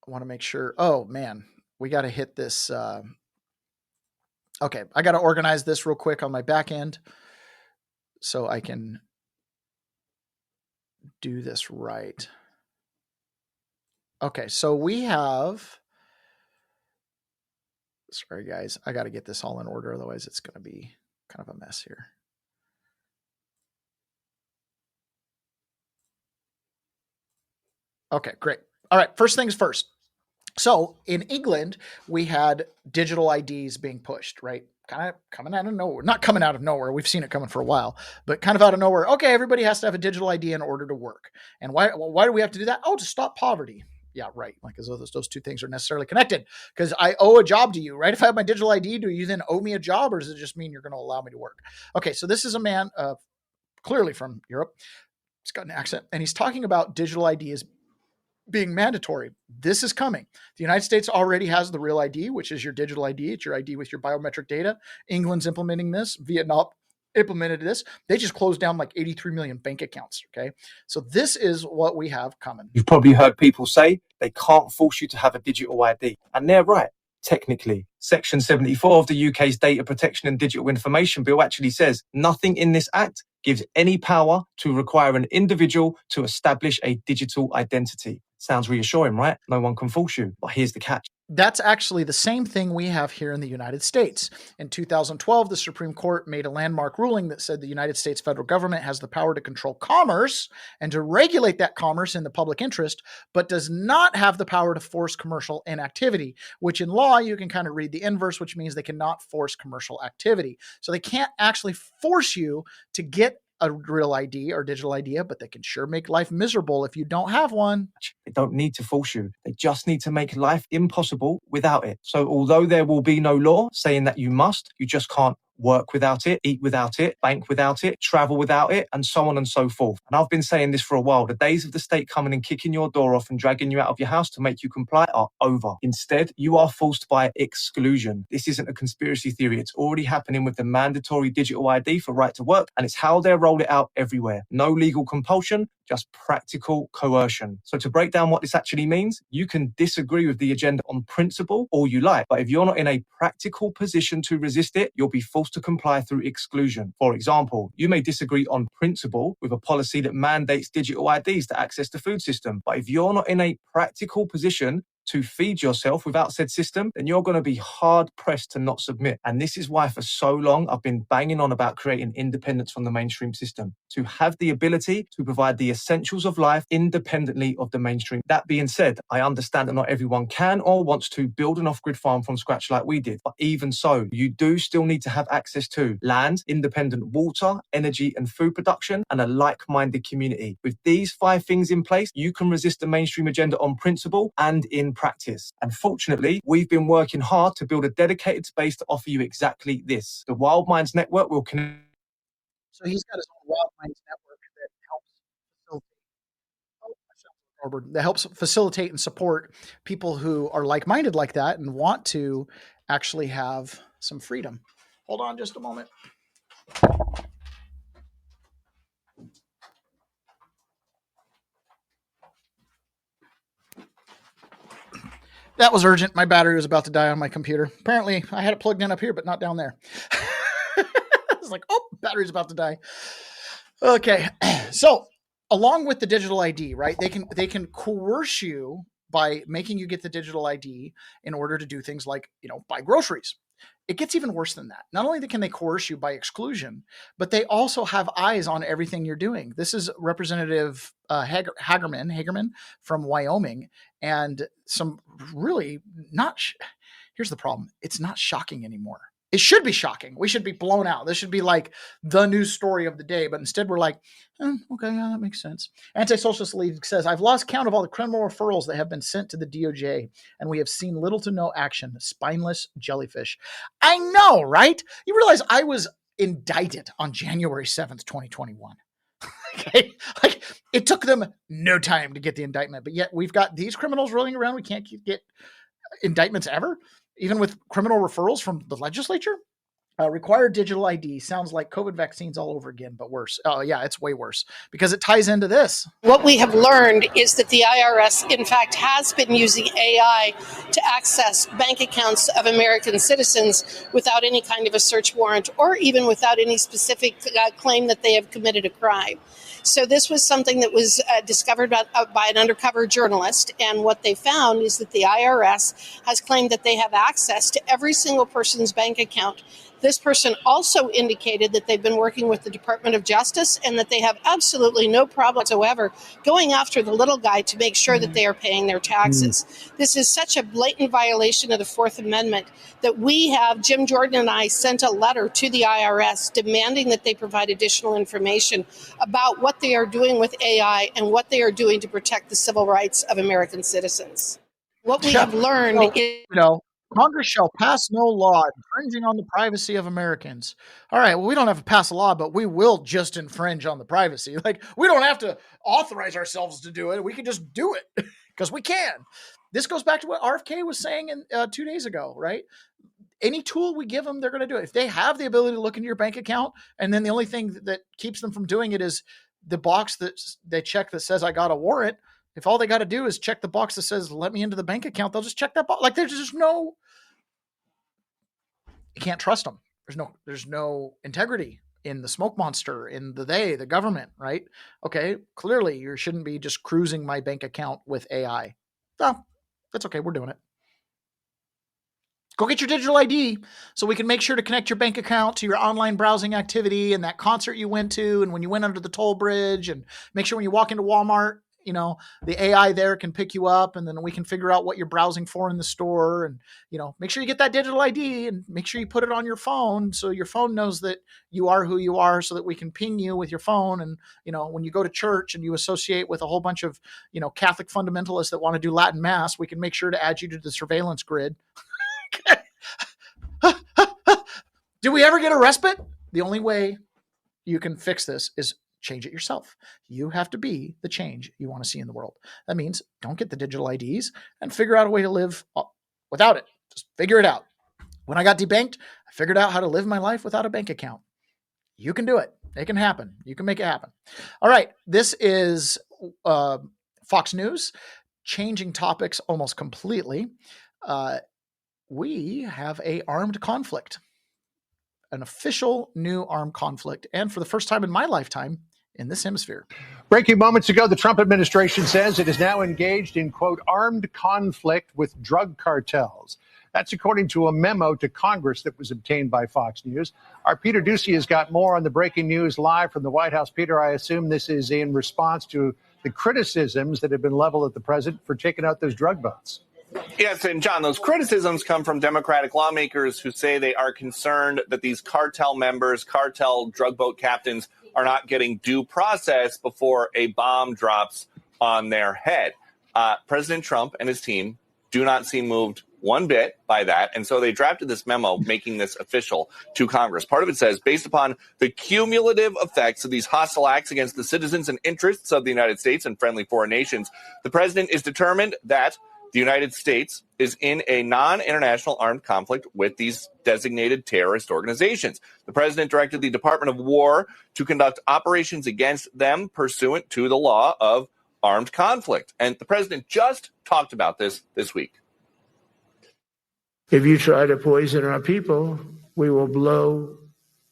I want to make sure. Oh, man, we got to hit this. Okay, I got to organize this real quick on my back end so I can do this right. Okay, so we have... Sorry, guys. I got to get this all in order. Otherwise, it's going to be kind of a mess here. Okay, great. All right, first things first. So in England, we had digital IDs being pushed, right? Kind of coming out of nowhere. Not coming out of nowhere. We've seen it coming for a while, but kind of out of nowhere. Okay, everybody has to have a digital ID in order to work. And why do we have to do that? Oh, to stop poverty. Yeah, right. Like as though those two things are necessarily connected. Because I owe a job to you, right? If I have my digital ID, do you then owe me a job, or does it just mean you're going to allow me to work? Okay, so this is a man clearly from Europe. He's got an accent, and he's talking about digital IDs being mandatory. This is coming. The United States already has the real ID, which is your digital ID. It's your ID with your biometric data. England's implementing this. Vietnam implemented this. They just closed down like 83 million bank accounts. Okay. So this is what we have coming. You've probably heard people say they can't force you to have a digital ID. And they're right. Technically, Section 74 of the UK's Data Protection and Digital Information Bill actually says nothing in this act gives any power to require an individual to establish a digital identity. Sounds reassuring, right? No one can force you. But here's the catch. That's actually the same thing we have here in the United States. In 2012, the Supreme Court made a landmark ruling that said the United States federal government has the power to control commerce and to regulate that commerce in the public interest, but does not have the power to force commercial inactivity, which in law, you can kind of read the inverse, which means they cannot force commercial activity. So they can't actually force you to get a real ID or digital ID, but they can sure make life miserable if you don't have one. They don't need to force you. They just need to make life impossible without it. So although there will be no law saying that you must, you just can't work without it, eat without it, bank without it, travel without it, and so on and so forth. And I've been saying this for a while. The days of the state coming and kicking your door off and dragging you out of your house to make you comply are over. Instead, you are forced by exclusion. This isn't a conspiracy theory. It's already happening with the mandatory digital ID for right to work, and it's how they'll roll it out everywhere. No legal compulsion, just practical coercion. So to break down what this actually means, you can disagree with the agenda on principle all you like, but if you're not in a practical position to resist it, you'll be forced to comply through exclusion. For example, you may disagree on principle with a policy that mandates digital IDs to access the food system, but if you're not in a practical position to feed yourself without said system, then you're going to be hard pressed to not submit. And this is why for so long I've been banging on about creating independence from the mainstream system, to have the ability to provide the essentials of life independently of the mainstream. That being said, I understand that not everyone can or wants to build an off-grid farm from scratch like we did. But even so, you do still need to have access to land, independent water, energy and food production, and a like-minded community. With these 5 things in place, you can resist the mainstream agenda on principle and in practice. And fortunately, we've been working hard to build a dedicated space to offer you exactly this. The Wild Minds Network will connect. So he's got his own Wild Minds Network that helps facilitate and support people who are like-minded like that and want to actually have some freedom. Hold on just a moment. That was urgent. My battery was about to die on my computer. Apparently, I had it plugged in up here, but not down there. I was like, oh, battery's about to die. Okay. So, along with the digital ID, right, they can coerce you by making you get the digital ID in order to do things like, buy groceries. It gets even worse than that. Not only can they coerce you by exclusion, but they also have eyes on everything you're doing. This is Representative Hagerman from Wyoming, and some really not. Here's the problem. It's not shocking anymore. It should be shocking. We should be blown out. This should be like the news story of the day. But instead, we're like, okay, yeah, that makes sense. Anti-Socialist League says, I've lost count of all the criminal referrals that have been sent to the DOJ, and we have seen little to no action. Spineless jellyfish. I know, right? You realize I was indicted on January 7th, 2021. Okay, like it took them no time to get the indictment, but yet we've got these criminals rolling around. We can't get indictments ever. Even with criminal referrals from the legislature. Required digital ID sounds like COVID vaccines all over again, but worse. Oh, yeah, it's way worse because it ties into this. What we have learned is that the IRS, in fact, has been using AI to access bank accounts of American citizens without any kind of a search warrant or even without any specific claim that they have committed a crime. So this was something that was discovered by an undercover journalist, and what they found is that the IRS has claimed that they have access to every single person's bank account This person also indicated that they've been working with the Department of Justice and that they have absolutely no problem whatsoever going after the little guy to make sure that they are paying their taxes. This is such a blatant violation of the Fourth Amendment that Jim Jordan and I sent a letter to the IRS demanding that they provide additional information about what they are doing with AI and what they are doing to protect the civil rights of American citizens. What we have learned is... Congress shall pass no law infringing on the privacy of Americans. All right, well, we don't have to pass a law, but we will just infringe on the privacy. Like, we don't have to authorize ourselves to do it. We can just do it because we can. This goes back to what RFK was saying 2 days ago, right? Any tool we give them, they're going to do it. If they have the ability to look into your bank account, and then the only thing that keeps them from doing it is the box that they check that says, I got a warrant. If all they got to do is check the box that says, let me into the bank account, they'll just check that box. Like, there's just no, you can't trust them. There's no integrity in the smoke monster, in the government, right? Okay, clearly you shouldn't be just cruising my bank account with AI. So that's okay. We're doing it. Go get your digital ID so we can make sure to connect your bank account to your online browsing activity and that concert you went to and when you went under the toll bridge, and make sure when you walk into Walmart, the AI there can pick you up, and then we can figure out what you're browsing for in the store, and, make sure you get that digital ID and make sure you put it on your phone so your phone knows that you are who you are, so that we can ping you with your phone. And, when you go to church and you associate with a whole bunch of, Catholic fundamentalists that want to do Latin mass, we can make sure to add you to the surveillance grid. Do we ever get a respite? The only way you can fix this is change it yourself. You have to be the change you want to see in the world. That means don't get the digital IDs and figure out a way to live without it. Just figure it out. When I got debanked, I figured out how to live my life without a bank account. You can do it. It can happen. You can make it happen. All right. This is Fox News, changing topics almost completely. We have an armed conflict, an official new armed conflict, and for the first time in my lifetime in this hemisphere. Breaking moments ago, the Trump administration says it is now engaged in, quote, armed conflict with drug cartels. That's according to a memo to Congress that was obtained by Fox News. Our Peter Ducey has got more on the breaking news live from the White House. Peter, I assume this is in response to the criticisms that have been leveled at the president for taking out those drug boats. Yes, and John, those criticisms come from Democratic lawmakers who say they are concerned that these cartel members, cartel drug boat captains, are not getting due process before a bomb drops on their head. President Trump and his team do not seem moved one bit by that, and so they drafted this memo making this official to Congress. Part of it says, based upon the cumulative effects of these hostile acts against the citizens and interests of the United States and friendly foreign nations, the president is determined that the United States is in a non-international armed conflict with these designated terrorist organizations. The president directed the Department of War to conduct operations against them pursuant to the law of armed conflict. And the president just talked about this week. If you try to poison our people, we will blow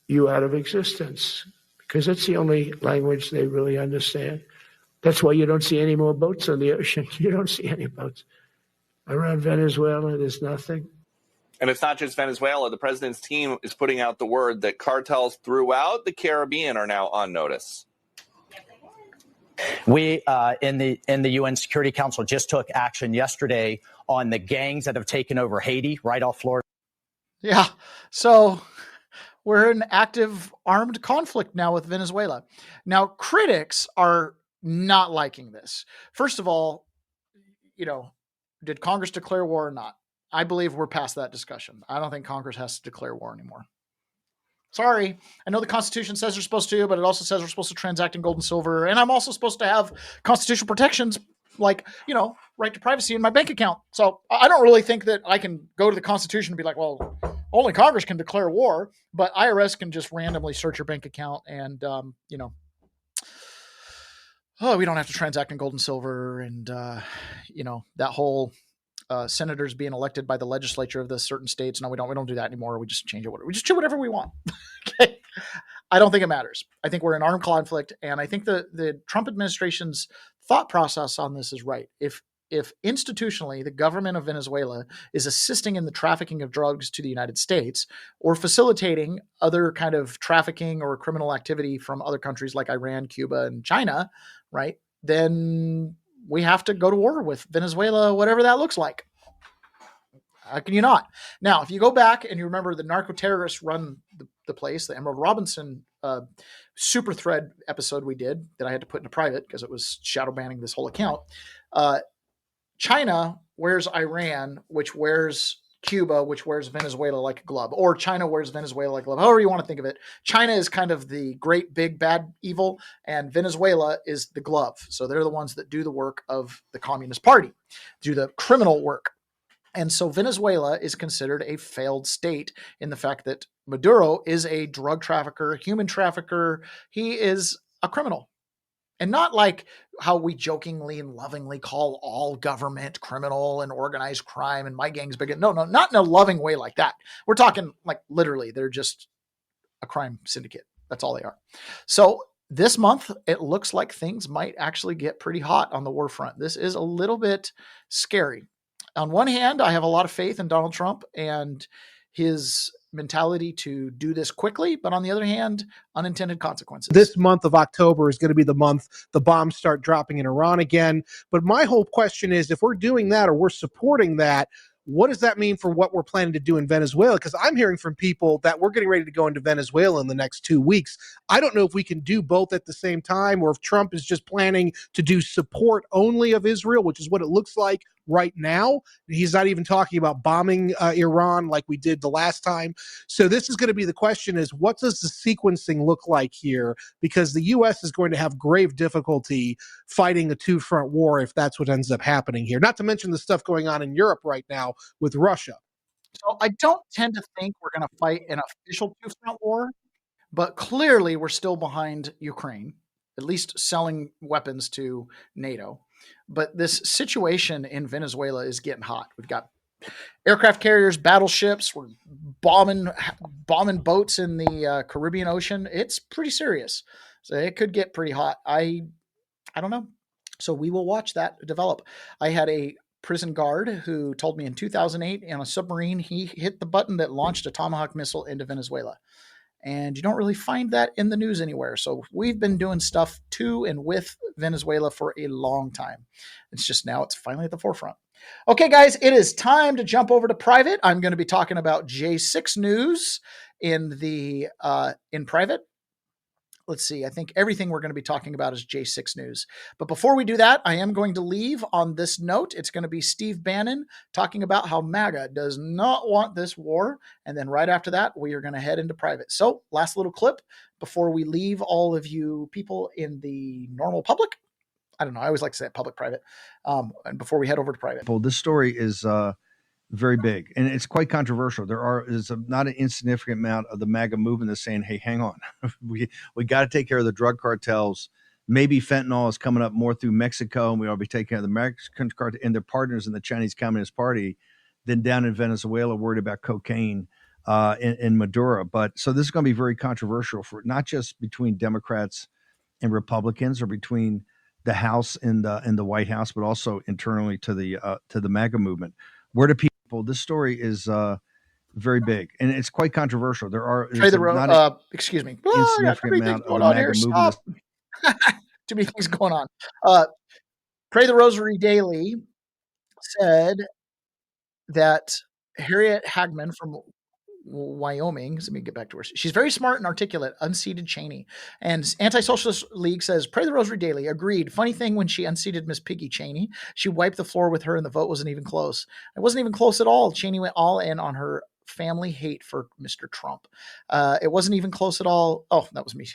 you out of existence, because that's the only language they really understand. That's why you don't see any more boats on the ocean. You don't see any boats. Around Venezuela, there's nothing. And it's not just Venezuela. The president's team is putting out the word that cartels throughout the Caribbean are now on notice. We in the UN Security Council just took action yesterday on the gangs that have taken over Haiti, right off Florida. Yeah, so we're in active armed conflict now with Venezuela. Now, critics are not liking this. First of all, did Congress declare war or not? I believe we're past that discussion. I don't think Congress has to declare war anymore. Sorry. I know the Constitution says they're supposed to, but it also says we're supposed to transact in gold and silver. And I'm also supposed to have constitutional protections like, right to privacy in my bank account. So I don't really think that I can go to the Constitution and be like, well, only Congress can declare war, but IRS can just randomly search your bank account and, we don't have to transact in gold and silver, and that whole senators being elected by the legislature of the certain states. No, we don't do that anymore. We just change it. We just do whatever we want. Okay. I don't think it matters. I think we're in armed conflict, and I think the Trump administration's thought process on this is right. If if institutionally the government of Venezuela is assisting in the trafficking of drugs to the United States or facilitating other kind of trafficking or criminal activity from other countries like Iran, Cuba, and China, right, then we have to go to war with Venezuela, whatever that looks like. How can you not? Now, if you go back and you remember the narco-terrorists run the place, the Emerald Robinson super thread episode we did that I had to put into private because it was shadow banning this whole account. China wears Iran, which wears Cuba, which wears Venezuela like a glove, or China wears Venezuela like a glove, however you want to think of it. China is kind of the great big bad evil, and Venezuela is the glove. So they're the ones that do the work of the Communist Party, do the criminal work. And so Venezuela is considered a failed state in the fact that Maduro is a drug trafficker, human trafficker. He is a criminal. And not like how we jokingly and lovingly call all government criminal and organized crime and my gang's big. No, not in a loving way like that. We're talking like literally, they're just a crime syndicate. That's all they are. So this month, it looks like things might actually get pretty hot on the war front. This is a little bit scary. On one hand, I have a lot of faith in Donald Trump and his mentality to do this quickly, but on the other hand, unintended consequences. This month of October is going to be the month the bombs start dropping in Iran again. But my whole question is, if we're doing that or we're supporting that, what does that mean for what we're planning to do in Venezuela? Because I'm hearing from people that we're getting ready to go into Venezuela in the next 2 weeks. I don't know if we can do both at the same time, or if Trump is just planning to do support only of Israel, which is what it looks like right now. He's not even talking about bombing Iran like we did the last time. So this is going to be the question is, what does the sequencing look like here? Because the U.S. is going to have grave difficulty fighting a two-front war if that's what ends up happening here. Not to mention the stuff going on in Europe right now with Russia. So I don't tend to think we're going to fight an official two-front war, but clearly we're still behind Ukraine, at least selling weapons to NATO. But this situation in Venezuela is getting hot. We've got aircraft carriers, battleships. We're bombing boats in the Caribbean Ocean. It's pretty serious. So it could get pretty hot. I don't know. So we will watch that develop. I had a prison guard who told me in 2008 on a submarine, he hit the button that launched a Tomahawk missile into Venezuela. And you don't really find that in the news anywhere. So we've been doing stuff to and with Venezuela for a long time. It's just now it's finally at the forefront. Okay, guys, it is time to jump over to private. I'm going to be talking about J6 news in private. Let's see. I think everything we're going to be talking about is J6 news. But before we do that, I am going to leave on this note. It's going to be Steve Bannon talking about how MAGA does not want this war. And then right after that, we are going to head into private. So last little clip before we leave all of you people in the normal public. I don't know. I always like to say public, private. And before we head over to private. Well, this story is very big, and it's quite controversial. There's not an insignificant amount of the MAGA movement that's saying, hey, hang on. we got to take care of the drug cartels. Maybe fentanyl is coming up more through Mexico, and we ought to be taking care of the Mexican cartel and their partners in the Chinese Communist Party than down in Venezuela worried about cocaine in Maduro. But so this is going to be very controversial for not just between Democrats and Republicans or between the House and the White House, but also internally to the MAGA movement. Where do people? This story is very big, and it's quite controversial. Excuse me. Insignificant amount of the MAGA movement. Too many things going on. Pray the Rosary Daily said that Harriet Hagman from Wyoming. Let me get back to her. She's very smart and articulate, unseated Cheney. And Anti-Socialist League says, Pray the Rosary Daily. Agreed. Funny thing, when she unseated Miss Piggy Cheney, she wiped the floor with her and the vote wasn't even close. It wasn't even close at all. Cheney went all in on her family hate for Mr. Trump. It wasn't even close at all. Oh, that was me.